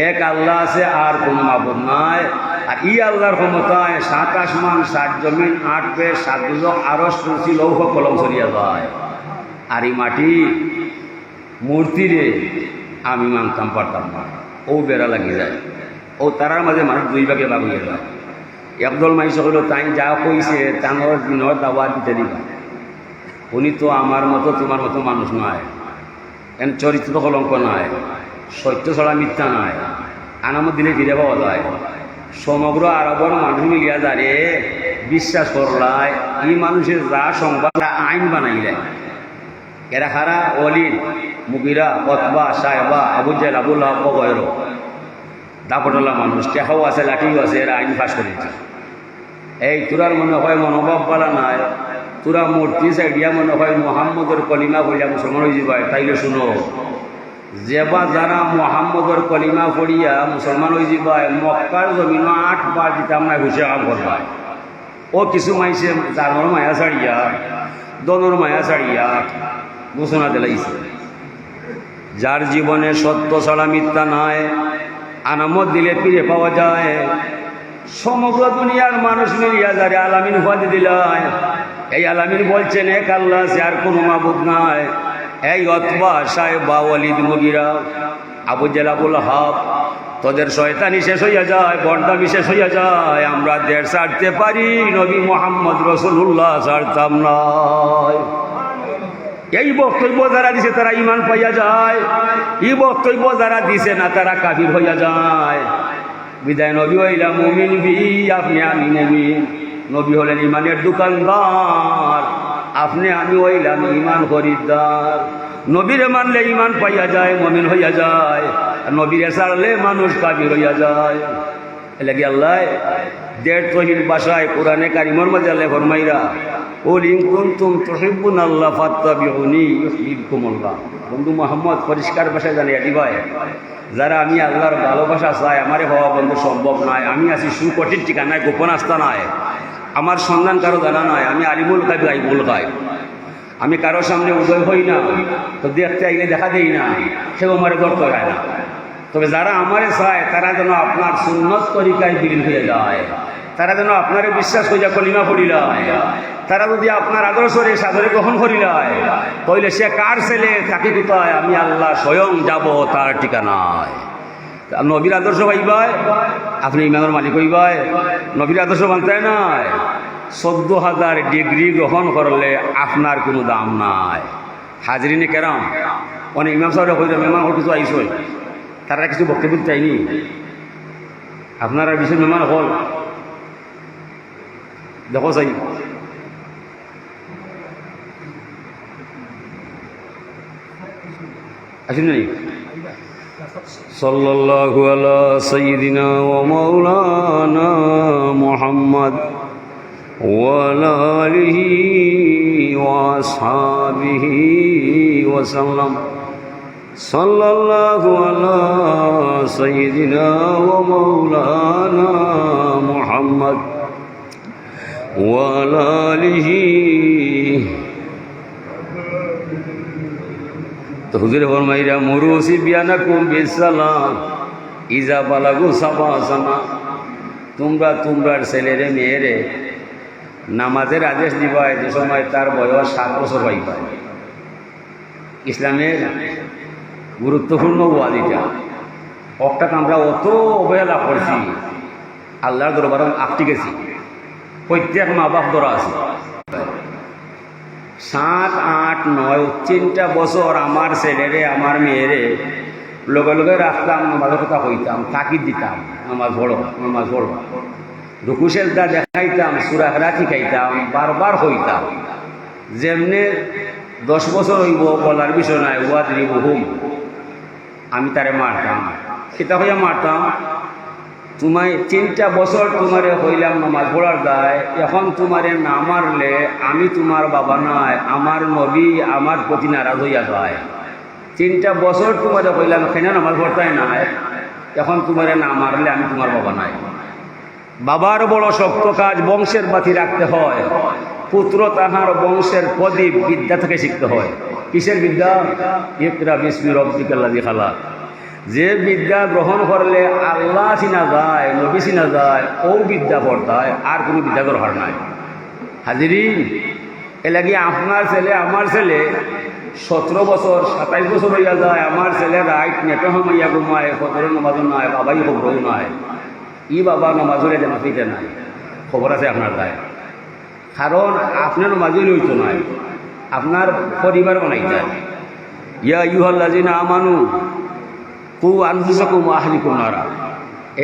এক আল্লাহ আছে, আর কোনো মাবুদ নাই। আর ই আল্লাহর ক্ষমতায় 7 আসমান 7 জমিন 8 পেশ 7 দুজক আরশ কুরসি লৌহ কলম চলিয়া যায়। আর এই মাটি মূর্তিরে আমি মানতাম পারতাম না, ও বেড়া লাগিয়ে যায়। ও তারার মাঝে মানুষ 2 ভাগে ভাগ হয়ে যায়। একদল মানুষ হলো তাই যা কইছে তানোর দিনের দাওয়াত দিতে দিবা, উনি তো আমার মতো তোমার মতো মানুষ নয়, এন চরিত্র কলঙ্ক নয়, সত্য ছাড়া মিথ্যা নয়, আনামত দিলে ফিরে পাওয়া যায়। সমগ্র আরবর মানুষ মিলিয়া যারে বিশ্বাস করলায়, এই মানুষের যা সংবাদ আইন বানাইলে। এরা হারা অলিদ মুগিরা কতবা সাহেবা আবু জেল আবুল হক বগের দাপটলা মানুষ, টেকাও আছে লাঠিও আছে, এরা আইন পাশ করেছে। এই তোরার মনে হয় মনোভাব বলা নাই, তোরা মূর্তি সাইডিয়া মনে হয় মোহাম্মদের কলিমা পড়িয়া মুসলমান হয়ে যাবে। তাইলে শুনো, যেবা যারা মোহাম্মদের কলিমা পড়িয়া মুসলমান হয়ে যাবে, মক্কার জমিন 8 বার দিতাম না ঘুষে কাম করবায়। ও কিছু মাইছে জানোর মায়া ছাড়িয়া, দনোর মায়া ছাড়িয়া ঘোষণা দিলাইছে, যার জীবনে সত্য ছাড়া মিথ্যা নাই, আনামত দিলে ফিরে পাওয়া যায়। সমগ্র দুনিয়ার মানুষ মিলিয়া যারে আলামিন উপাধি দিলায়, এই আলামিন বলছেন এক আল্লাহ আছে, আর কোনো মাবুদ নাই। এই অতবা সাহেবা ওয়ালিদ মুগিরা আবু জেল আবুল হক, তোদের শয়তানি শেষ হইয়া যায়, বন্ডামি শেষ হইয়া যায়। আমরা দেড় ছাড়তে পারি, নবী মোহাম্মদ রসুল্লাহ ছাড়তাম নয়। এই বক্তব্য যারা দিছে তারা ইমান পাইয়া যায়, এই বক্তব্য যারা দিছে না তারা কাফির হইয়া যায়। বিদায় নবী হইলা মুমিন বি, আপনি আমি মুমিন। নবী হলেন ইমানের দোকানদার, আপনি আমি হইলাম ইমান খরিদ্দার। নবীরে মানলে ইমান পাইয়া যায়, মুমিন হইয়া যায়। নবীরে ছাড়লে মানুষ কাফির হইয়া যায়। এলাকি আল্লাহ দেড় তহির ভাষায় কোরআনে কারিমর মাঝে আল্লাহ ফরমাইরা, কুল ইন কুনতুম তুহিব্বুনাল্লাহ ফাত্তাবিউনি ইউহিব্বুকুমুল্লাহ। বন্ধু মুহাম্মদ পরিষ্কার ভাষায় জানিয়ে দিবাই, যারা আমি আল্লাহর ভালোবাসা চাই, আমারে হওয়া বন্ধু সম্ভব নয়। আমি আছি সুকঠিন ঠিকানায়, গোপন আস্থা নয়, আমার সন্ধান কারো জানা নয়। আমি আলিমুল গায়ব গায়বুল গায়ব, আমি কারোর সামনে উদয় হই না, তো দেখতে আইলে দেখা দেই না, সেও আমারে ধরতে হয় না। তবে যারা আমারে চায় তারা যেন আপনার সুন্নত তরিকায় বিলীন হয়ে যায়, তারা যেন আপনারে বিশ্বাস করিয়া কলিমা পড়িলায়, তারা যদি আপনার আদর্শরে সাদরে গ্রহণ করিলায়, তাহলে সে কার ছেলে, তাকে কোথায় আমি আল্লাহ স্বয়ং যাব তার ঠিকানায়। নবীর আদর্শ পাইবায়, আপনি ইমানের মালিক হইবাই। নবীর আদর্শ মানতে নাই, 14,000 ডিগ্রি গ্রহণ করলে আপনার কোনো দাম নাই। হাজরিনে কেরাম, অনেক ইমাম সাহেব হইল মেহমান হল কিছু আইসই, তারা কিছু বক্তব্য চাইনি। আপনারা বিশেষ মেহমান হল দেখো চাই, আসুন নি সাল্লাল্লাহু আলা সাইয়্যিদিনা ওয়া মাওলানা মুহাম্মদ ওয়া আলা আলিহি ওয়া আসহাবিহি ওয়া সাল্লাম। সাল্লাল্লাহু আলা সাইয়্যিদিনা ওয়া মাওলানা মুহাম্মদ ওয়া আলা আলিহি। তো হুজুরে ফরমাইরা মুরুসি বিয়ানাকুম বিসালাম ইজা বালাগু সাবাসানা, তোমরা তোমরার ছেলেরে মেয়েরে নামাজের আদেশ দিবা যে সময় তার বয়স 7 বছর হইবা। ইসলামের গুরুত্বপূর্ণ ওয়াজিটা অর্থাৎ আমরা অত অবহেলা করছি, আল্লাহর দরবারে আটকে গেছি। প্রত্যেক মা বাপ ধরা আছে 7, 8, 9, 3টা বছর আমার ছেলেরে আমার মেয়েরে লগে লগে রাখতাম, নামাজের কথা কইতাম, তাকিদ দিতাম, নামাজ পড়ো নামাজ পড়ো, রুকু সেজদা দেখাইতাম, সূরা কিরাত শিখাইতাম, বারবার কইতাম। যেমনে 10 বছর হইব বলার বিষয় নাই, ওয়াদরিবুহুম, আমি তারে মারতাম। সেটা হইয়া মারতাম, তোমায় 3টা বছর তোমারে হইলাম নামাজ পড়ার দায়, এখন তোমারে না মারলে আমি তোমার বাবা নয়, আমার নবী আমার প্রতি নারাজ হইয়া যায়। 3টা বছর তোমারে হইলাম কেন নামাজ পড়তাই নাই, এখন তোমারে না মারলে আমি তোমার বাবা নাই। বাবার বড় শক্ত কাজ, বংশের বাতি রাখতে হয়। পুত্র তাহার বংশের প্রদীপ, বিদ্যা থেকে শিখতে হয়। কিসের বিদ্যা? ইকরা বিসমি রাব্বিকাল্লাযী খালাক। যে বিদ্যা গ্রহণ করলে আল্লাহ চিনা যায়, নবী চিনা যায়, ও বিদ্যা পড়তায়, আর কোনো বিদ্যা দরকার নাই। হাজিরিন, এ লাগি আপনার ছেলে আমার ছেলে 17 বছর 27 বছর হইয়া যায়, আমার ছেলে রাইট নেটে হইয়া ঘুমায়, ফজরের নামাজও নাই, বাবাই খবরও নাই, ই বাবা নামাজের যেন ফিতে নাই, খবর আছে আপনার গায়ে। কারণ আপনার নামাজই লইতো নাই, আপনার পরিবার বানাই যায়। ইয়া আইয়ুহাল্লাযীনা আমানু কু আনফুসাকুম ওয়া আহলিকুম নারা।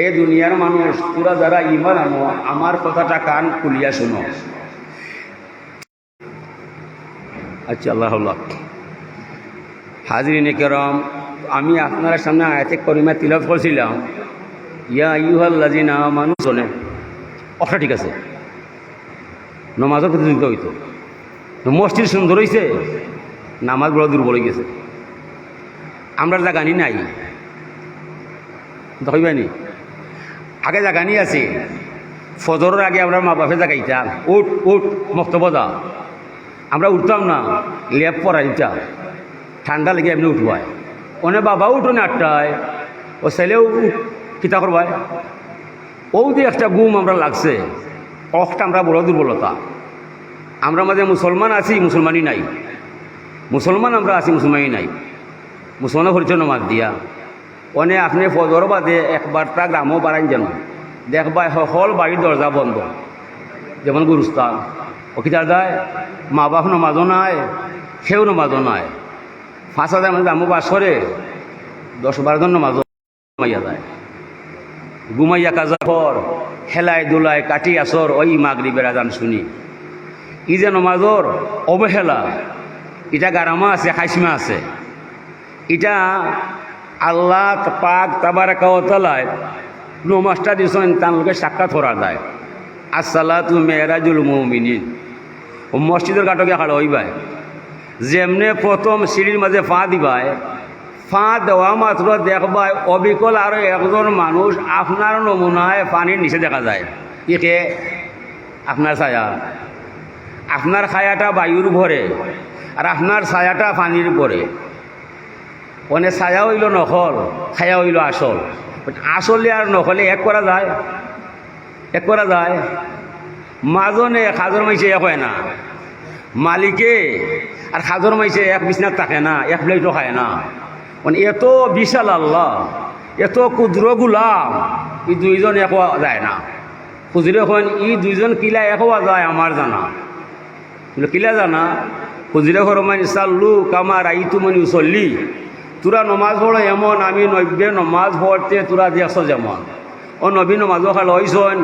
এই দুনিয়ার মানুষ, তোরা যারা ঈমান আনো, আমার কথাটা কান খুলিয়া শোনো। আচ্ছা, আল্লাহ হাজিরিনে কেরাম, আমি আপনার সামনে আয়াতে করিমা তিলাওয়াত করছিলাম, ইয়া আইয়ুহাল্লাযীনা আমানু শোনেন। অটা ঠিক আছে, নামাজের প্রতিযোগিতা হইতো, মসজিদ সুন্দর হয়েছে, নামাজ বড় দুর্বল হয়ে গেছে। আমরা জাগানি নাই, হইবানি আগে জাগানি আছে। ফজরের আগে আমরা মা বাপে জাগাইতাম, উঠ উঠ মক্তবদা, আমরা উঠতাম না, লেপ পরা দিতাম, ঠান্ডা লেগে এমনি উঠবায়। অনেক বাবাও উঠোনে 8টায়, ও ছেলেও কিতা করবায়। ও দিয়ে একটা গুম আমরা লাগছে, অফটা আমরা বড় দুর্বলতা। আমরা মাঝে মুসলমান আছি, মুসলমানই নাই। মুসলমান আমরা আছি, মুসলমানই নাই। মুসলমান হরিচন নামাজ দিয়া অনে আপনি ফজর বাদে একবারটা গ্রামও বাড়াইন, যেন দেখবাই সকল বাড়ির দরজা বন্ধ, যেমন গুরুস্থান। ও কিতার দেয়, মা বাপ নামাজও নাই, সেও নামাজও নাই। 5,000 মধ্যে আমও বাস করে, 10-12 জন নামাজও ঘুমাইয়া যায়। ঘুমাইয়া কাজা পর হেলায় দোলায় কাটি আসর ওই মাগরিবের আজান শুনি। ই যে নমাজর অবহেলা, এটা গারামা আছে, খাইসমা আছে। এটা আল্লাহ পাক তাবারাকা ওয়া তাআলায় নমাজটা দিয়েছেন, তার লোকের সাক্ষাৎ করা যায়। আসসালাতু মেরাজুল মুমিনিন। ও মসজিদের কাটকে খাড়া হইবাই, যেমনে প্রথম সিঁড়ির মাঝে ফা দিবায়, ফা দেওয়া মাত্র দেখবাই অবিকল আরো একজন মানুষ আপনার নমুনায় পানির নিচে দেখা যায়। ইকে আপনার ছায়া, আপনার ছায়াটা বায়ুর ভরে, আর আপনার ছায়াটা পানির পরে। অনেক ছায়া হইল নকল, ছায়া হইল আসল। আসলে আর নকলে এক করা যায়, এক করা যায়। মাজনে খাজর মাইছে এক হয় না, মালিকে আর খাজর মাইছে এক বিছনাত থাকে না, এক প্লেটও খায় না। মানে এত বিশাল আল্লাহ, এত ক্ষুদ্র গুলাম, এই দুইজন এক যায় না। খুঁজলে এখন ই দুইজন কিলা এক হওয়া যায় আমার জানা, কিলা জানা। খুঁজলে হরমান সাল্লু কামার আই তুমনি উসল্লি, তোরা নমাজ পড়ো এমন আমি নব্বে নমাজ পড়তে তোরা দেখছ যেমন। ও নবী নমাজও খাল হইসন,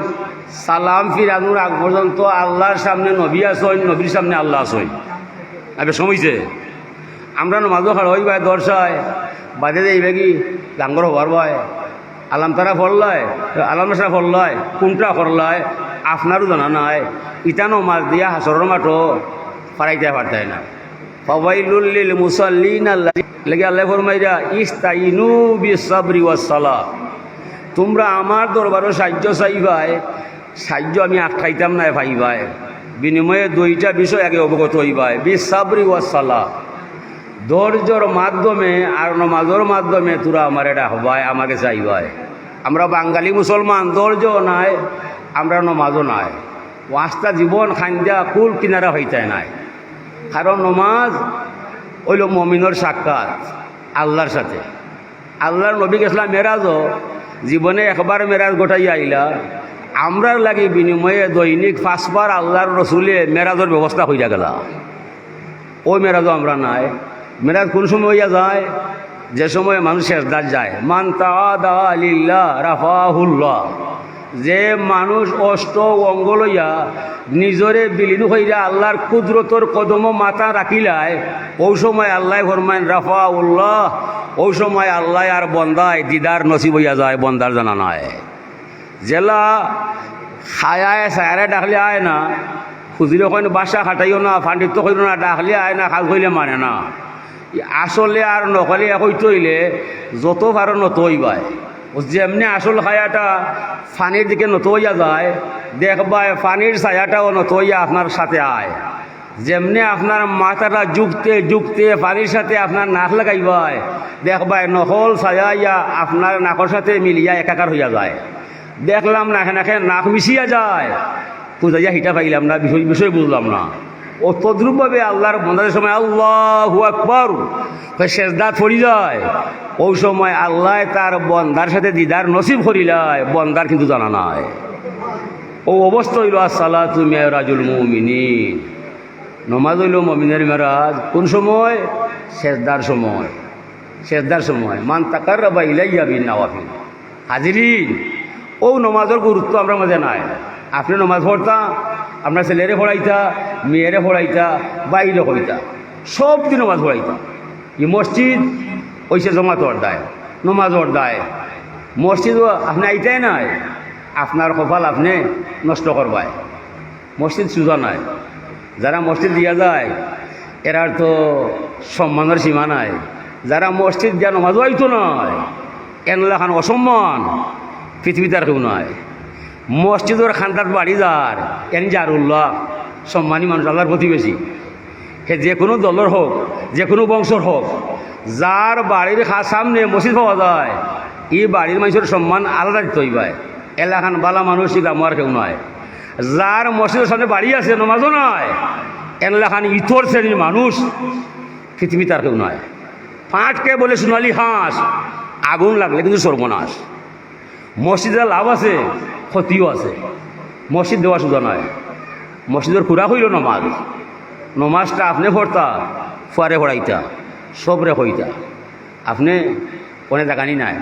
সালাম ফিরানোর আগ পর্যন্ত আল্লাহর সামনে নবী আসন, নবীর সামনে আল্লাহ আসন। আবে সমইছে আমরা নমাজও খাল হই ভাই দর্শায় বাদে যে এইভাবে কি ডাঙ্গর হবার ভয় আলাম তারা ফললয় আলাম সারা ফললয় কোনটা ফললয় আপনারও জানা নাই ইটানো মাছ দিয়া হাসরের মাঠও ফারাইতে পারতায় না ফাওয়াইলুল লিল মুসাল্লিন লাগে আল্লাহ ফরমাইরা ইস্তাইনু বিসসাবরি ওয়াস সালাহ তোমরা আমার দরবারও সাহায্য চাইবাই সাহায্য আমি আটকাইতাম না ভাইবাই বিনিময়ে দুইটা বিষয় আগে অবগত হইবাই বিসসাবরি ওয়াস সালাহ ধৈর্যর মাধ্যমে আর নমাজের মাধ্যমে তোরা আমার এটা হবাই আমাকে চাইবাই আমরা বাঙালি মুসলমান ধৈর্য নাই আমরা নমাজও নাই ওয়াস্তা জীবন খান্দা কুল কিনারা হইতায় নাই কারণ নমাজ হইল মমিনের সাক্ষাৎ আল্লাহর সাথে আল্লাহর নবী গেছিলাম মেরাজও জীবনে একবার মেরাজ গোটাই আইলা আমরার লাগি বিনিময়ে দৈনিক 5 বার আল্লাহর রসুলে মেরাজের ব্যবস্থা হইয়া গেল ওই মেরাজও আমরা নাই মেরাজ কোন সময় হইয়া যায় যে সময় মানুষ সেজদার যায় মান তাআদা লিল্লাহ রাফাহুল্লাহ যে মানুষ অষ্ট অঙ্গ লইয়া নিজরে বিলীন হইয়া আল্লাহর কুদরতর কদম মাথা রাখিলায় ওই সময় আল্লাহ ফরমাইন রাফা উল্লাহ ওই সময় আল্লাহ আর বন্দায় দিদার নসিব হইয়া যায় বন্দার জানা নয় জেলা খায়ায় সায়ারে ডাকলে আয় না খুঁজিলে কইন বাসা খাটাইও না ফান্ডিত কইল না ডাকলে আয় না খাজ হইলে মানে না আসলে আর নকলে হইতে হইলে যত পারো নত হইবায় যেমনি আসল খায়াটা ফানির দিকে নত হইয়া যায় দেখবাই ফানির ছায়াটাও নত হইয়া আপনার সাথে আয় যেমনি আপনার মাথাটা যুগতে যুগতে পানির সাথে আপনার নাক লাগাইবাই দেখবাই নকল ছায়া আপনার নাকর সাথে মিলিয়া একাকার হইয়া যায় দেখলাম নাকে নাকে নাক মিশিয়া যায় খুঁজাইয়া হিটা পাইলাম না বিষয় বুঝলাম না ও তদ্রুপভাবে আল্লাহর বন্দাদের সময় আল্লাহু আকবার সেজদাত পড়ি যায় ওই সময় আল্লাহ তার বন্দার সাথে দিদার নসিব করিলায় বন্দার কিন্তু জানা নাই ও অবস্থা হইল আসসালাতু মিরাজুল মুমিনিন নমাজ হইল মুমিনের মেরাজ কোন সময় সেজদার সময় সেজদার সময় মান তাকাররাবা ইলাইয়া বিন নওয়াফিল হাজিরিন ও নমাজের গুরুত্ব আমরা মাঝে নাই আপনি নমাজ পড়তা আপনার ছেলেরে পড়াইতা মেয়েরে পড়াইতা বাইরে হইতা সব দিন নমাজ পড়াইতা ই মসজিদ ওইসে জমাত অর্দায় নমাজ অর্দায় মসজিদও আপনি আইতাই নাই আপনার কপাল আপনি নষ্ট করবায় মসজিদ সুজা নাই যারা মসজিদ দিয়া যায় এরার তো সম্মানের সীমা নাই যারা মসজিদ দিয়া নমাজ হইতো নয় এনলাখান অসম্মান পৃথিবীতে আর কেউ নয় মসজিদের খান্দার বাড়ি যার এন জারুল্লাহ সম্মানী মানুষ আল্লাহর প্রতিবেশী সে যে কোনো দলের হোক যে কোনো বংশর হোক যার বাড়ির সামনে মসজিদ পাওয়া যায় এই বাড়ির মানুষের সম্মান আলাদা দিতে হইবায় এলাকান বালা মানুষ গ্রাম আর কেউ নয় যার মসজিদের সামনে বাড়ি আছে নমাজও নয় এলাকান ইতর শ্রেণীর মানুষ পৃথিবীতে আর কেউ নয় পাঁচকে বলে সোনালি হাঁস আগুন লাগলে কিন্তু সর্বনাশ মসজিদের লাভ আছে ক্ষতিও আছে মসজিদ দেওয়া সুদা নয় মসজিদের খুরা হইল নমাজ নমাজটা আপনি পড়তা ফুয়ারে পড়াইতা সবরে হইতা আপনি কোনো জাগানি নাই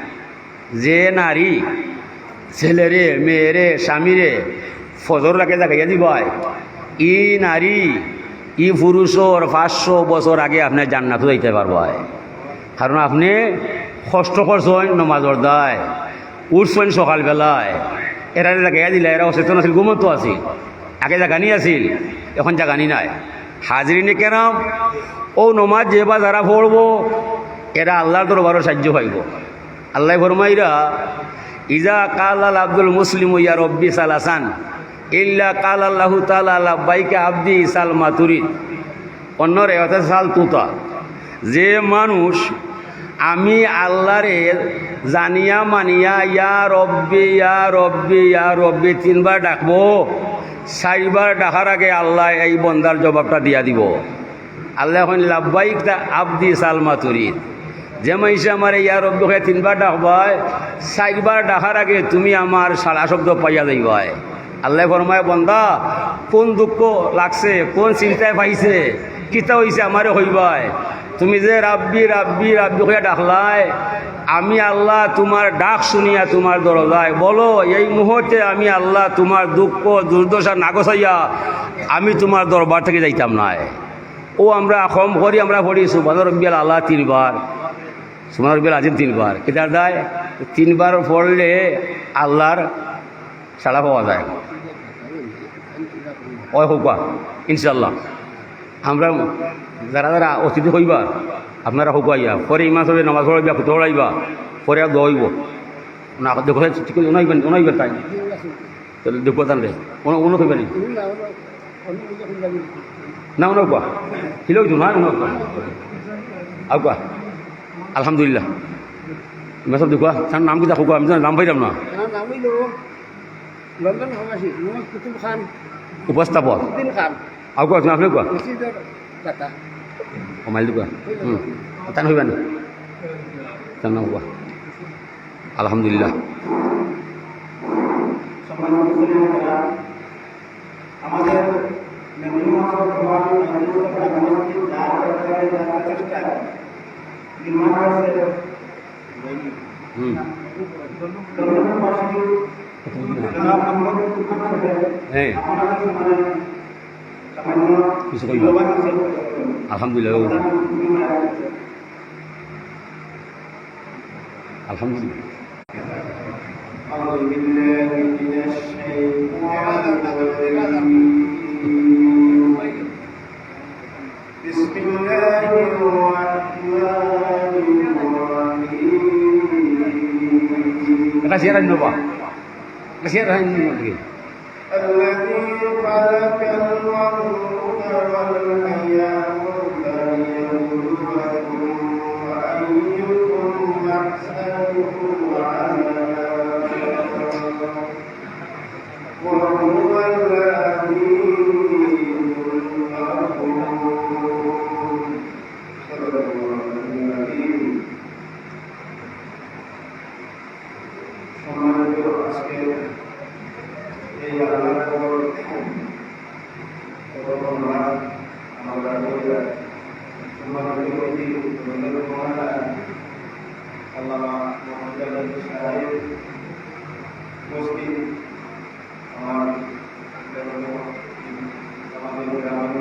যে নারী ছেলেরে মেয়েরে স্বামীরে ফজর রাখে জাগাইয়া দিবাই ই নারী ই পুরুষর 500 বছর আগে আপনি জান্নাতও যাইতে পারবাই কারণ আপনি কষ্ট করছেন নমাজর দায় উঠছেন সকালবেলায় এরা জাগাইয়া দিলে এরা অচেতন আছিল ঘুমতো আছিল আগে জাগানি আছিল এখন জাগানি নাই হাজরিনে কেরাম ও নমাজ যে বা যারা পড়ব এরা আল্লাহর দরবারও সাহায্য পাইব আল্লাহ ফরমাইরা ইজা কাল আল আব্দুল মুসলিম ইয়া রব্বি সালাসান ইল্লা কাল আল্লাহু তাআলা লাব্বাইকা আবদি সালমা তুরিদ অন্য রেওয়াতে সাল তুতা যে মানুষ আমি আল্লাহরে জানিয়া মানিয়া ইয়া রব্বি ইয়া রব্বি ইয়া রব্বি 3 বার ডাকবো 4 বার ডাকার আগে আল্লাহ এই বন্দার জবাবটা দিয়া দিব আল্লাহ এখন লাব্বাইকা আবদি সালমা তুরিদ যে মাইসে আমার ইয়া রব্বিকে 3 বার ডাকবাই 4 বার ডাকার আগে তুমি আমার সারা শব্দ পাইয়া যাইবাই আল্লাহ ফরমায় বন্দা কোন দুঃখ লাগছে কোন চিন্তায় পাইছে কিতা হইছে আমারে হইবাই তুমি যে রাব্বি রাব্বি রাব্বি হইয়া ডাকলাই আমি আল্লাহ তোমার ডাক শুনিয়া তোমার দরজায় বলো এই মুহূর্তে আমি আল্লাহ তোমার দুঃখ দুর্দশা না গছাইয়া আমি তোমার দরবার থেকে যাইতাম না ও আমরা কম করি আমরা পড়ি সুবহান রব্বিয়াল আলা 3 বার সুবহান রাব্বিল আযীম 3 বার কেটার দায় 3 বার পড়লে আল্লাহর সাড়া পাওয়া যায় ওই হোকা ইনশাআল্লাহ আমরা যারা যারা অতিথি হইবা আপনারা হুকাইয়া পরে ইমাম সাহেব নামাজ পড়াইবা ফুটো পড়াইবা পরে আর দইব না দেখো ঠিক অনাইবেন তাই তাহলে দেখো তাহলে অন্য হইবা নি না অন্য কোয়া হিলেও তো না অন্য আর কোয়া আলহামদুলিল্লাহ ইমাম সাহেব দেখো তার নাম কি দেখো আমি নাম পাইলাম না উপস্থাপক আর কোয়া তুমি আপনি কোয়া মাইল কোৱা তান হইবা নি তার নাম কোৱা আলহামদুলিল্লাহ আমাদের হ্যাঁ কিছু কইব আলহামদুলিল্লাহ আলহামদুলিল্লাহ أعوذ بالله من الشيطان الرجيم بسم الله الرحمن الرحيم kasihan nyoba kasihan nyoba الذي خلق الموت والحياة ليبلوكم أيكم أحسن عملا وهو العزيز الغفور صدق الله العظيم সম্মানিত আজকে এই আল্লাহর আমরা সম্মানিত আল্লাহ মোহাম্মদ সাহেব মুসলিম আমাদের গ্রামের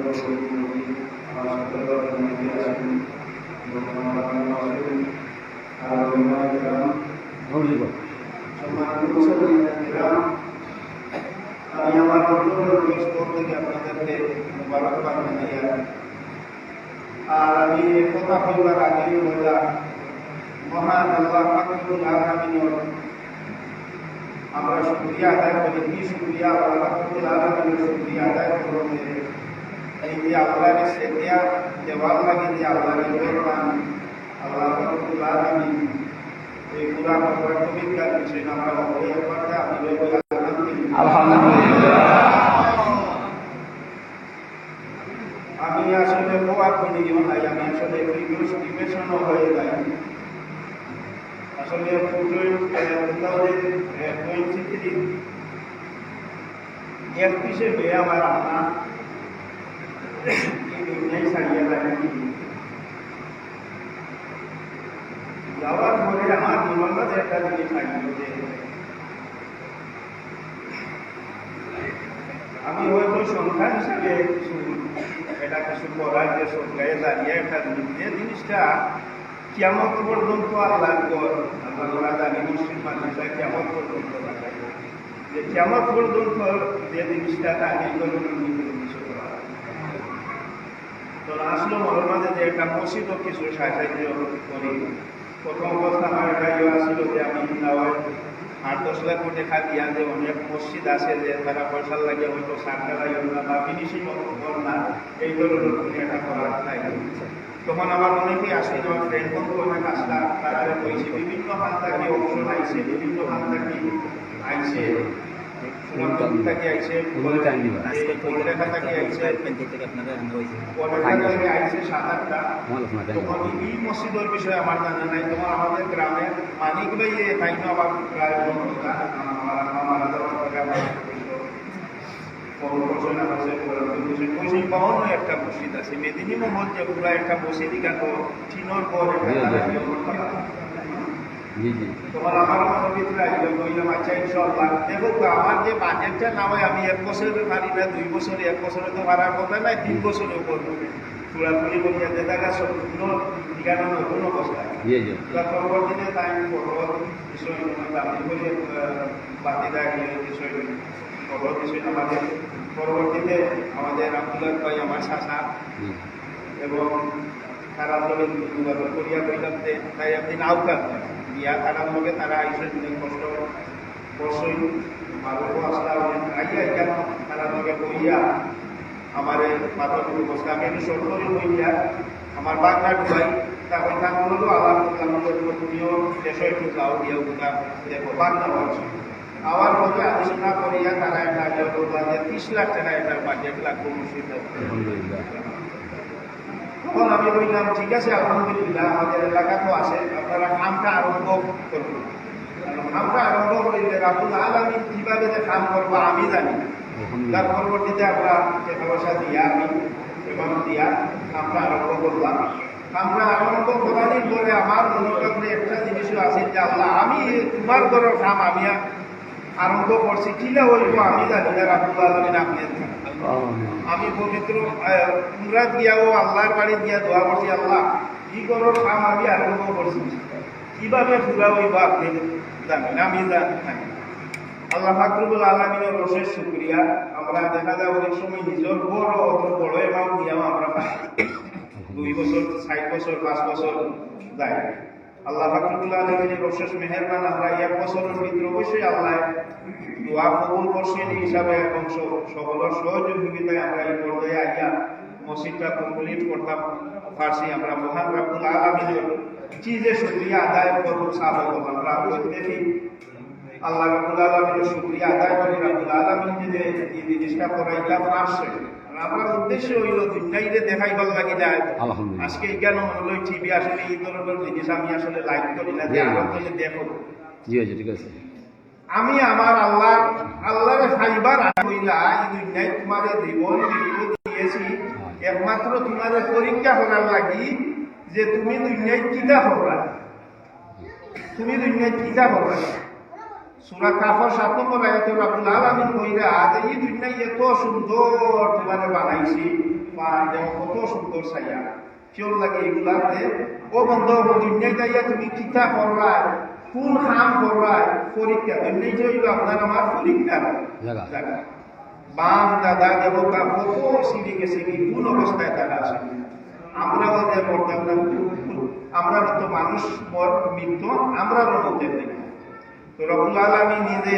আমি আমার স্তর থেকে আপনাদেরকে মুবারকবাদ জানাই আর আমি কথা বলবার আগেই বললাম মহান আল্লাহ পাকুল আলামিনের আমরা শুকরিয়া আদায় করি কি শুকরিয়া আল্লাহ পাকুল আলামিনের শুকরিয়া আদায় করতে এই যে আল্লাহর সেদিয়া দেওয়াল লাগে যে আল্লাহর দরবান আল্লাহ পাকুল আলামিন এই পুরা পবিত্র বিষয় আমরা ওই একবারটা আমি আলহামদুলিল্লাহ আমি আসলে প্রভাব করিও নাই আমি আসলে ডিপ্রেশনও হয়ে যাই আসলে 2023 এক হিসেবে আমার আম্মা এই দুনিয়ায় ছাড়িয়ে যায় যাওয়ার পরে আমার মনের মাঝে একটা জিনিস থাকলো যে আমি হয়তো সন্তান হিসাবে এটা কিছু করার যে সরকারে দাঁড়িয়ে একটা যে জিনিসটা কেমন পর্যন্ত আল্লাহ আল্লাহ জানি মুসলিম মানুষরা কেমন পর্যন্ত যে কেমন পর্যন্ত যে জিনিসটা তাকে তো আসলে মনের মাঝে যে একটা মসজিদও কিছু সাহায্য করি প্রথম অবস্থা আমার একটা ইয়ে আসছিল যে আমি 8-10 লাখ কোটি টাকা দিয়া যে অনেক মসজিদ আছে যে তারা পয়সার লাগে হয়তো সারকারা বা ফিনিশিং না এই ধরনের কোনো একটা করার নাই তখন আমার অনেকেই আসে যেমন ফ্রেন্ড বন্ধু অনেক আসলা তারা বলছে বিভিন্ন হাত থাকি অপশন আইছে বিভিন্ন হাত থাকি আইছে আইছে এই মসজিদের বিষয়ে আমার জানা নাই তোমার আমাদের গ্রামের মানিকগুলো আবার প্রায় একটা মসজিদ আছে মেদিনী মোহাম্মদ যে পুরা একটা মসজিদ টিনোর পর তোমার আমার মনের ভিতরে আসবে বললাম আচ্ছা ইনশাল্লাহ দেখো আমার যে বাজেটটা না হয় আমি 1 বছরে পারি না 2 বছরে 1 বছরে তো পারার কথা নাই 3 বছরেও করবো পুরাপুরি বলিয়া যে জায়গা সব কেন নতুন অবস্থায় জি জি পরবর্তীতে তাই পর্বত বিষয় বাতি দেয় বিষয় পর্বত বিষয় আমাদের পরবর্তীতে আমাদের আব্দুল্লাহ ভাই আমার শাসা জি এবং তারা যোগাযোগ করিয়া কইলাম যে তাই আপনি নাও কাজ ইয়া তারার লগে তারা আইসে কষ্ট অবশ্যই মানুষও আসলা আইয়া কেন তারার লগে কইয়া আমার মাথা অবস্থা আমি একটু সরকারি হইয়া আমার বাংলা ঢুকাই তখন তার হলো আল্লাহ তুমিও দেশ একটু যাও দিয়ে উঠা দেখো বাংলা বলছো আমার মধ্যে আলোচনা করিয়া তারা একটা বললাম যে 30 লাখ টাকা একটা বাজেট লাগবে মুর্শিদ আলহামদুলিল্লাহ তখন আমি বললাম ঠিক আছে আলহামদুলিল্লাহ আমাদের এলাকা তো আছে আপনারা কামটা আরম্ভ করুন কামটা আরম্ভ করিলে রাবুল আলামিন কিভাবে যে কাম করবো আমি জানি তার পরবর্তীতে আমরা টাকা পয়সা দিয়া আমি এবং দিয়া কামটা আরম্ভ করলাম কামটা আরম্ভ করার পরে আমার মনে একটা জিনিসও আছে যে আল্লাহ আমি তোমার ঘরের কাম আমি আরম্ভ করছি কিনা হইব আমি জানি না রাবুল আলামিন আপনি আমি পবিত্র উমরা গিয়াও আল্লাহর বাড়ি গিয়া দোয়া করছি আল্লাহ কি করো কাম আমি আরম্ভ করছি কিভাবে পুরা হইব আপনি জানেন আমি জানি আল্লাহ ফাকরুল আলমিনের অশেষ শুক্রিয়া আমরা দেখা যায় অনেক সময় নিজের বড় অত বড় এমাউন্ট দিয়াও আমরা পাই 2 বছর 60 বছর 5 বছর যায় আল্লাহ ফাকরুল আলমিনের অশেষ মেহেরবান আমরা 1 বছরের ভিতরে অবশ্যই আল্লাহ দোয়া কবুল করছেন হিসাবে এবং সকলের সহযোগিতায় আমরা এই পর্যায়ে আইয়া মসজিদটা কমপ্লিট করতাম পারছি আমরা মহান রাব্বুল আলামিনের যে শুকরিয়া আদায় করব সাহায্য আমরা প্রত্যেকেই আল্লাহ রাব্বুল আলামিনের শুকরিয়া আদায় করি রাব্বুল আলামিন যে এই জিনিসটা করাইতা পারছে আমরা উদ্দেশ্য হইল দুনিয়াইতে দেখাইবার লাগি যায় আজকে কেন হলো টিভি আসলে এই ধরনের জিনিস আমি আসলে লাইক করি না যে আরো দেখো জি জি ঠিক আছে আমি আমার আল্লাহর ফাইবার হইলা এই দুনিয়ায় তোমাদের জীবন দিয়েছি একমাত্র তোমাদের পরীক্ষা করার লাগি যে তুমি দুনিয়ায় কিতা করবা তুমি দুনিয়ায় কিতা করবা সূরা কাফর 7 নম্বর আয়াতে রাব্বুল আলামিন কইরা যে এই দুনিয়ায় এত সুন্দর তোমাদের বানাইছি বা দেখো কত সুন্দর ছায়া কেউ লাগে এগুলাতে ও বন্ধু দুনিয়ায় যাইয়া তুমি কিতা করবা কোন কাম করবা পরীক্ষা এমনি যে হইল আপনার আমার পরীক্ষা জায়গা বাপ দাদা দেবতা কত সিঁড়ি গেছে কি কোন অবস্থায় তারা আছে আমরাও যে করতাম না আমরা তো মানুষ মৃত্যু আমরাও মধ্যে নেই তো রব্বুল আলামিন নিজে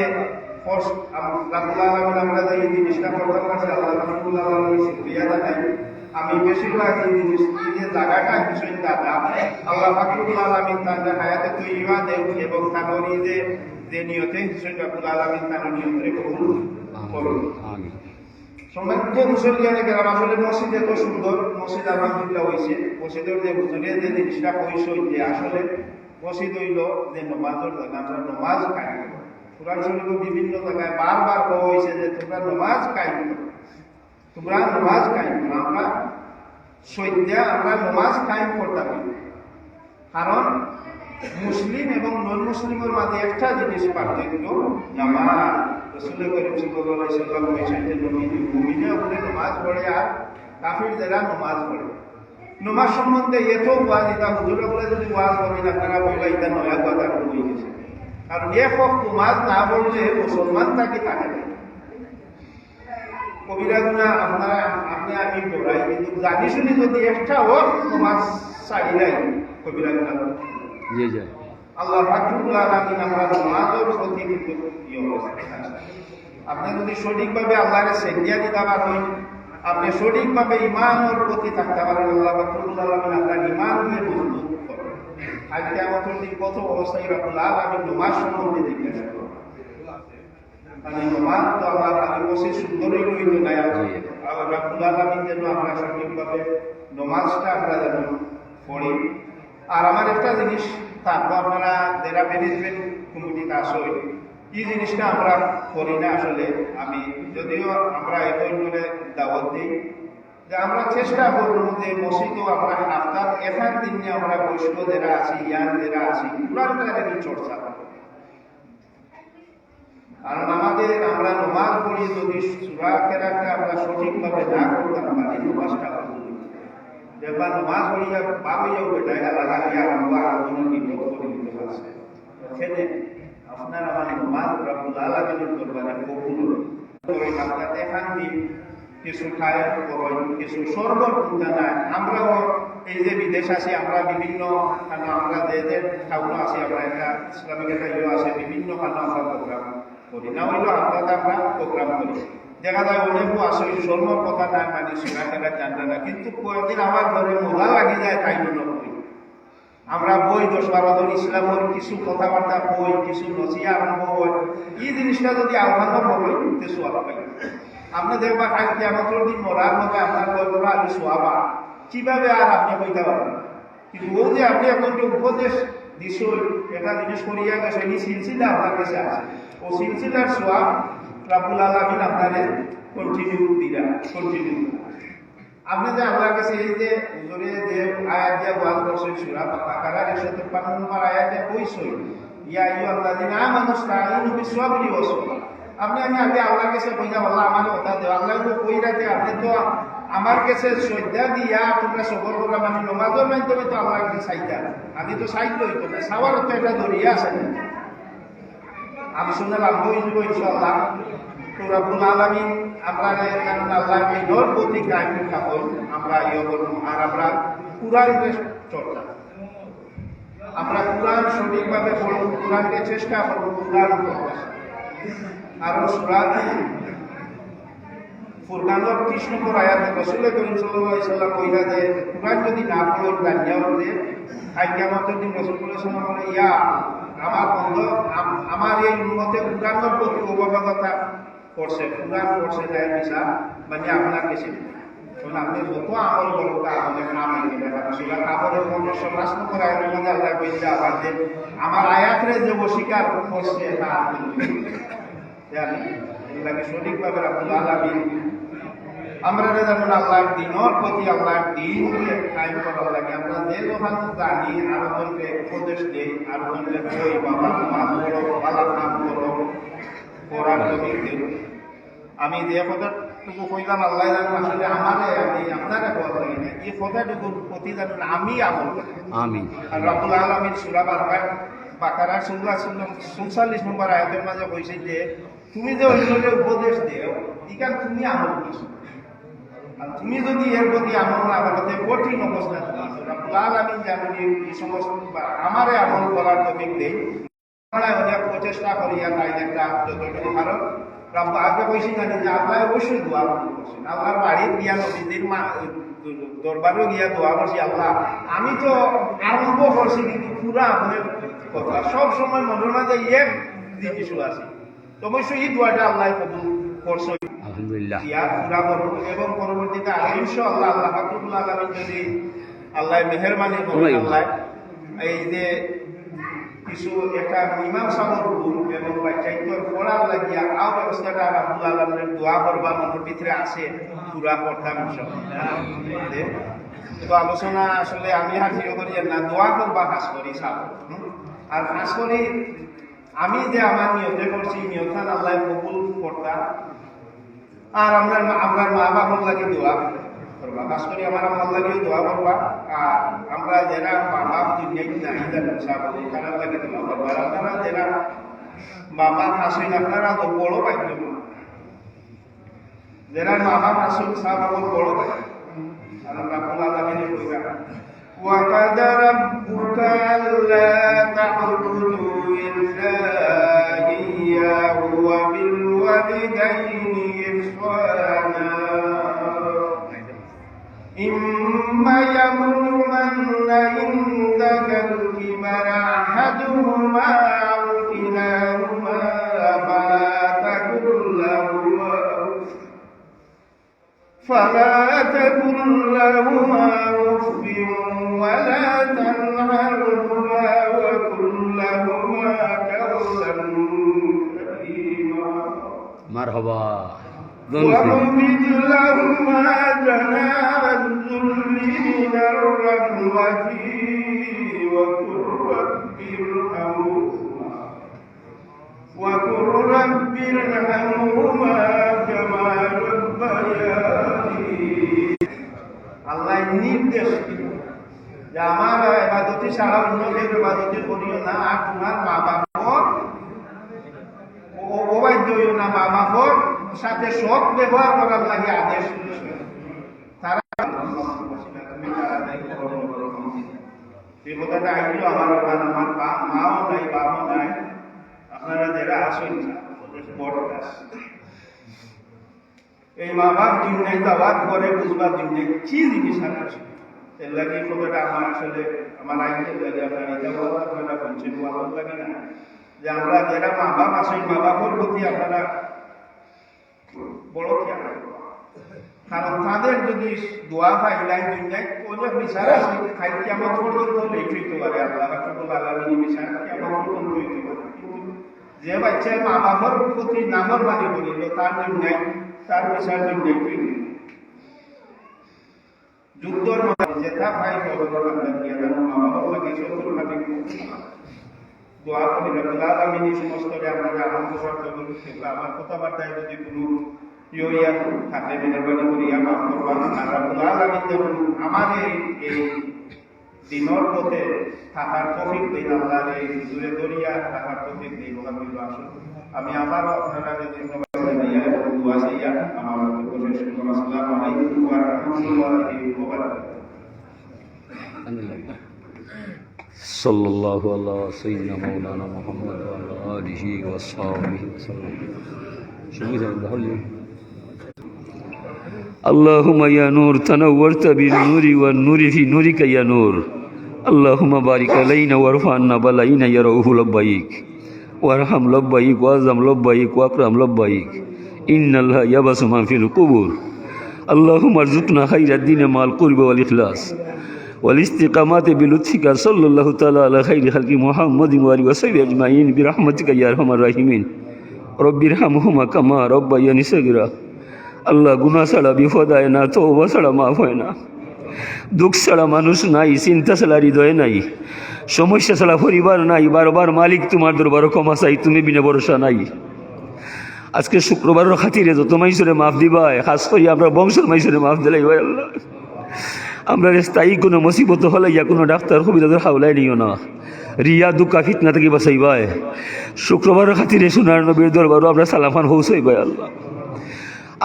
রব্বুল আলামিন আমরা যে এই জিনিসটা করতে পারছি আল্লাহ রব্বুল আলামিনের শুকরিয়া জানাই আমি বেশিরভাগ এই জিনিস যে জায়গাটা বিষয় দাদা আল্লাহ ফাকরুল আলামিন তার হায়াতে তৈবা দেব এবং তার যে নিয়তে বিষয় রব্বুল আলামিন তার নিয়ন্ত্রণে কবুল করুন সম্মানিত মুসলিয়ানে গ্রাম আসলে মসজিদ এত সুন্দর মসজিদ আলহামদুলিল্লাহ হয়েছে মসজিদের যে হুজুরের যে জিনিসটা হয়েছে যে আসলে মসজিদ হইল যে নমাজের জায়গা আমরা নমাজ কায়েম করব কোরআন শরীফে বিভিন্ন জায়গায় বারবার বলা হয়েছে যে তোমরা নমাজ কায়েম করো তোমরা নমাজ কায়েম করো আমরা সৈদ্যা আমরা নমাজ কায়েম করতে পারি কারণ মুসলিম এবং নন মুসলিমের মাঝে একটা জিনিস পার্থক্য নামাজ রাসূল করিম সাল্লাল্লাহু আলাইহি ওয়াসাল্লাম বলেছেন যে মুমিনে উপরে নামাজ পড়ে আর কাফিররা নামাজ পড়ে নামাজ সম্বন্ধে এত ওয়াজ এটা হুজুর বলে যদি ওয়াজ করেন আপনারা বইলা এটা নয়া কথা হয়ে গেছে কারণ এক ওয়াক্ত নামাজ না পড়লে মুসলমান তাকে থাকে না কবিরা গুনাহ আপনারা আপনি আমি পড়াই কিন্তু জানি শুনি যদি একটা ওয়াক্ত নামাজ ছাড়িলাই কবিরা গুনাহ জি জি আল্লাহ ফাকরুল আলামিন আমরা নামাজের প্রতি কিন্তু আপনি যদি সঠিকভাবে আল্লাহরে সেজদা দিতে পারেন আপনি সঠিকভাবে ঈমানের প্রতি থাকতে পারেন আল্লাহ ফাকরুল আলামিন আপনার ঈমানকে মজবুত করবেন আজ কিয়ামতের দিন কত অবস্থায় রাব্বুল আলামিন নামাজ সম্বন্ধে জিজ্ঞাসা করবেন মানে নামাজ তো আল্লাহ তাআলা বসে সুন্দরই হইল না আর রাব্বুল আলামিন যেন আমরা সঠিকভাবে নামাজটা আমরা যেন পড়ি আর আমার একটা জিনিস তারপর আপনারা যারা ম্যানেজমেন্ট কমিটিতে আসো এই জিনিসটা আমরা করি না আসলে আমি যদিও আমরা এখন করে দাওয়াত দিই যে আমরা চেষ্টা করবো যে মসজিদও আমরা হাফতার এখান দিন নিয়ে আমরা বৈষ্ণ যারা আছি ইয়ান যারা আছি কোরআন চর্চা করবো কারণ আমাদের আমরা নমাজ পড়ি যদি সূরা কেরাতটা আমরা সঠিকভাবে না করতে পারি নমাজটা দেখবা নমাজ হইয়া বাপ হইয়াও বেটায় লাগা দিয়া আরম্ভ আলোচনা বিপদ করে দিতে পারছে। এখানে আপনার আমার নমাজ রব্বুল আলামিনের দরবারে কবুল করে আপনাদের শান্তি কিছু খায় করেন, কিছু শরবত নাই। আমরাও এই যে বিদেশ আছি, আমরা বিভিন্ন আমরা যে টাউন আছি, আমরা একটা ইসলামিক একটা আছে, বিভিন্ন আমরা প্রোগ্রাম করি না হইলেও আমরা প্রোগ্রাম করি। দেখা যায় অনেকও আসে শর্মর কথা নাই, মানে শোনা খেলা জানতে না, কিন্তু কয়েকদিন আমার ঘরে মজা লাগি যায় তাই জন্য করি। আমরা বই 10-12 জন ইসলামের কিছু কথাবার্তা বই, কিছু নসিয়া আরম্ভ হয়। এই জিনিসটা যদি আহ্বানও করে উঠতে সোয়াব পাই। আপনি দেখবা খাই কিয়ামতের দিন মরার মতো আপনার কয়গুলো আমি সোয়াবা কিভাবে আর আপনি কইতে পারবেন। কিন্তু ও যে আপনি এখন যে উপদেশ দিস একটা জিনিস করিয়া গেছে, এই সিলসিলা আপনার কাছে আছে, ও সিলসিলার সোয়াব রাব্বুল আলামিন আপনারে কন্টিনিউ দিরা, কন্টিনিউ। আপনি যে আল্লাহর কাছে এই যে হুজুরে যে আয়াত দিয়া ওয়াজ করছেন সূরা বাকারার 153 নম্বর আয়াতে কইছই, ইয়া আইয়ুহাল্লাযিনা আমানু ইসতাঈনু বিস-সাবরি ওয়াস-সালাহ। আপনি আমি আগে আল্লাহর কাছে কইয়া আল্লাহ আমার কথা দেও, আল্লাহ তো কইরাতে আপনি তো আমার কাছে শ্রদ্ধা দিয়া তোমরা সবর করা, মানে নমাজের মাধ্যমে তো আল্লাহর কাছে চাইতা, আমি তো চাইতে হইতো না, চাওয়ার তো একটা দরিয়া আছে। আমি শুনলাম বইব ইনশাআল্লাহ। তো রাব্বুল আলামিন আমরা আল্লাহর দিনের প্রতি কায়েম থাকুন, আমরা ইয়ে করব। আর আমরা কুরআনের চর্চা, আমরা কুরআন সঠিকভাবে পড়ব, কুরআনকে চেষ্টা করব কুরআন পড়তে। আর সূরা ফুরকানের 30 নম্বর আয়াতে রাসূল করিম সাল্লাল্লাহু আলাইহি সাল্লাম কইরা যে কুরআন যদি না পড়েন জানিয়া হতে আই কিয়ামতের দিন রাসূল সাল্লাল্লাহু আলাইহি সাল্লাম বলে, ইয়া আমার বন্ধু, আমার এই উম্মতে কুরআনের প্রতি অবগততা করছে, কুরআন পড়ছে তাই বিষয় মানে আপনার কাছে আপনি যত আমল করো তা আমাদের নাম আসলে কাপড়ের মধ্যে 5 নম্বর আয়াতের মধ্যে আল্লাহ কইছে আবার যে আমার আয়াতরে যে অস্বীকার করছে তা এগুলাকে সঠিকভাবে রাব্বুল আলামিন আমরা যেমন আল্লাহর দিনের প্রতি আল্লাহর দিনকে কায়েম করার লাগে আমরা যে দোকান জানি আরো জনকে উপদেশ দেই, আরো জনকে বই বাবা নামাজ পড়ো, ভালো কাম করো, করার তৌফিক দিন। আমি যে কথাটুকু কইলাম আল্লাহ জানেন, আসলে আমারে আমি আপনারা বলা লাগে না, এই কথাটুকুর প্রতি জানেন আমি আমল করি। আমিন। আর রাব্বুল আলামিন সূরা বাকারার 46 নম্বর আয়াতের মাঝে কইছে যে তুমি যে অন্যকে উপদেশ দেও ইকান তুমি আমল করছো, আর তুমি যদি এর প্রতি আমল না করো কঠিন অবস্থা। রাব্বুল আলামিন যেমন এই সমস্ত আমারে আমল করার তৌফিক দেই, আমরা অনেক প্রচেষ্টা করি তাই একটা যতটুকু ভালো রাব্বু আগে কইছি জানি যে আল্লাহ অবশ্যই দোয়া করছেন। আল্লাহর বাড়ি গিয়া নবীদের দরবারও গিয়া দোয়া করছি, আল্লাহ আমি তো আরম্ভ করছি কিন্তু পুরা আপনার কথা সব সময় মনের মাঝে এক জিনিসও আছে, তো অবশ্যই এই দোয়াটা আল্লাহ কবুল করছে আলহামদুলিল্লাহ, পুরা করব। এবং পরবর্তীতে আগে ইনশাআল্লাহ আল্লাহ রাব্বুল আলামিন যদি আল্লাহ মেহেরবানি করেন, আল্লাহ এই যে কিছু একটা ইমাম সাহেবের রুম এবং বাচ্চাইতর পড়ার লাগিয়া আও ব্যবস্থাটা রাব্বুল আলামিনের দোয়া করবা মনের ভিতরে আছে, পুরা করতাম ইনশাআল্লাহ। তো আলোচনা আসলে আমি হাজির করি না, দোয়া করবা খাস করি সাহেব। আর খাস করি আমি যে আমার নিয়তে করছি নিয়তান আল্লাহ কবুল করতা। আর আমরা মা বাবার লাগে দোয়া করবা, খাস করে আমার আমার লাগিও দোয়া করবা। আর আমরা যারা মা বাপ দুনিয়ায় নাই জানেন সাহেব তারা লাগে দোয়া করবা। আর আপনারা যারা মা বাপ আসেন আপনারা তো বড় পাইতে, যারা মা বাপ আসেন সাহেব বড় পাই। আর রাব্বুল আলামিনের কইরা وَقَضَى رَبُّكَ أَلَّا تَعْبُدُوا إِلَّا إِيَّاهُ وَبِالْوَالِدَيْنِ إِحْسَانًا إِمَّا يَبْلُغَنَّ عِندَكَ الْكِبَرَ أَحَدُهُمَا أَوْ كِلَاهُمَا فلا تكن لهما أف ولا تنهرهما وقل لهما قولا كريما مرحبا واخفض لهما جناح الذل من الرحمة وقل رب ارحمهما كما ربياني। আল্লাহ নির্দেশ দিল যে আমার এবাদতি ছাড়া অন্য কেউ এবাদতি করিও না, আর তোমার মা বাপর অবাধ্য হইও না, মা বাপর সাথে সৎ ব্যবহার করার লাগে আদেশ দিয়েছে। তারা এই কথাটা আইলো আমার ওখানে, আমার মাও নাই বাবাও নাই, আপনারা যারা আসেন এই মা বাপ দিন নাই দাওয়াত করে বুঝবার দিন নেই কি জিনিস আছে। এর লাগে এই কথাটা আমার আসলে আমার আইনের লাগে আপনারা এটা বলা আপনারা বলছেন ভালো লাগে না যে আমরা যারা মা বাপ আসেন মা বাপের প্রতি আপনারা বড় খেয়াল রাখবেন। কারণ তাদের যদি দোয়া পাইলাই দুনিয়ায় অনেক বিচার আছে, খাই কিয়ামত পর্যন্ত লেট হইতে পারে, আল্লাহ রাব্বুল আলামিন বিচার কিয়ামত পর্যন্ত হইতে পারে। যে বাচ্চা মা বাবার প্রতি নাফরমানি করিল তার দুনিয়ায় তার বিচার দুনিয়ায় হইল। যুদ্ধর মধ্যে যেটা ভাই খবর আমরা দিয়ে মা বাবার লাগে শত্রুভাবে দোয়া করি রাব্বুল আলামিন এই সমস্ত আমরা আনন্দ শর্ত করি। আমার কথাবার্তায় যদি কোনো ইয়া থাকে মেহরবানি করিয়া মাফ করবেন। আর রাব্বুল আলামিন যেমন আমাদের এই দিনের পথে থাকার তৌফিক দিন, আল্লাহ এই দূরে দরিয়া থাকার তৌফিক দিন। আসুন আমি আবারও আপনারা ধন্যবাদ জানাইয়া দোয়া চাইয়া আমার বক্তব্য শেষ করলাম। আসসালামু আলাইকুম ওয়া রাহমাতুল্লাহি ওয়া বারাকাতুহু। সাল্লাল্লাহু আলা সাইয়্যিদিনা মাওলানা মুহাম্মদ ওয়া আলা আলিহি ওয়া সাহবিহি ওয়াসাল্লাম। اللهم يا نور تنورت بالنور والنور في نورك يا نور. اللهم بارك علينا وارفع عنا بلاينا يا رؤوف لبيك وارحم لبيك واعظم لبيك واكرم لبيك. ان الله يبعث من في القبور. اللهم ارزقنا خير الدين مع القرب والاخلاص والاستقامات بلطفك. صلى الله تعالى على خير خلق محمد وآله وصحبه اجمعين برحمتك يا ارحم الراحمين. رب ارحمهما كما ربياني صغيرا. আল্লাহ গুনাহ ছাড়া বিপদ হয় না, তওবা ছাড়া মাফ হয় না, দুঃখ ছাড়া মানুষ নাই, চিন্তা ছাড়া হৃদয় নাই, সমস্যা ছাড়া পরিবার নাই। বারবার মালিক তোমার দরবার ক্ষমা চাই, তুমি বিনা ভরসা নাই। আজকে শুক্রবারের খাতিরে যত মাইসরে মাফ দিবাই, খাস করি আমরা বংশের মাইসরে মাফ দিলাই ভাই আল্লাহ। আমরা স্থায়ী কোনো মুসিবত হলে ইয়া কোনো ডাক্তার সুবিধাদের হাওলায় নিও না, রিয়া দুঃখা ফিতনা থেকে বাঁচাইবাই। শুক্রবারের খাতিরে সোনার নবীর দরবারও আমরা সালামান পৌঁছাইবাই আল্লাহ।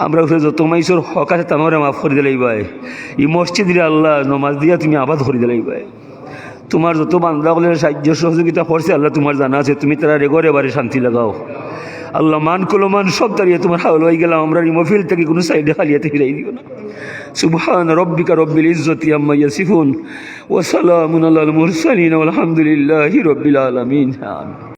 আমরা উঠে যত মাইসর হক আছে তামারে মাফ করে দিলাই ভাই। এই মসজিদে আল্লাহ নমাজ দিয়া তুমি আবাদ করে দিলাই ভাই। তোমার যত বান্দা বলে সাহায্য সহযোগিতা করছে আল্লাহ তোমার জানা আছে, তুমি তারা রেগরে বারে শান্তি লাগাও আল্লাহ। মান কলমান সব দাঁড়িয়ে তোমার হাওল হয়ে গেলাম, আমরা এই মফিল থেকে কোনো সাইডে খালিয়াতে ফিরাই দিও না। সুবহান রব্বিকা রব্বিল ইজ্জতি আম্মা ইয়াসিফুন ওয়া সালামুন আলাল মুরসালিন ওয়াল হামদুলিল্লাহি রব্বিল আলামিন। আমিন।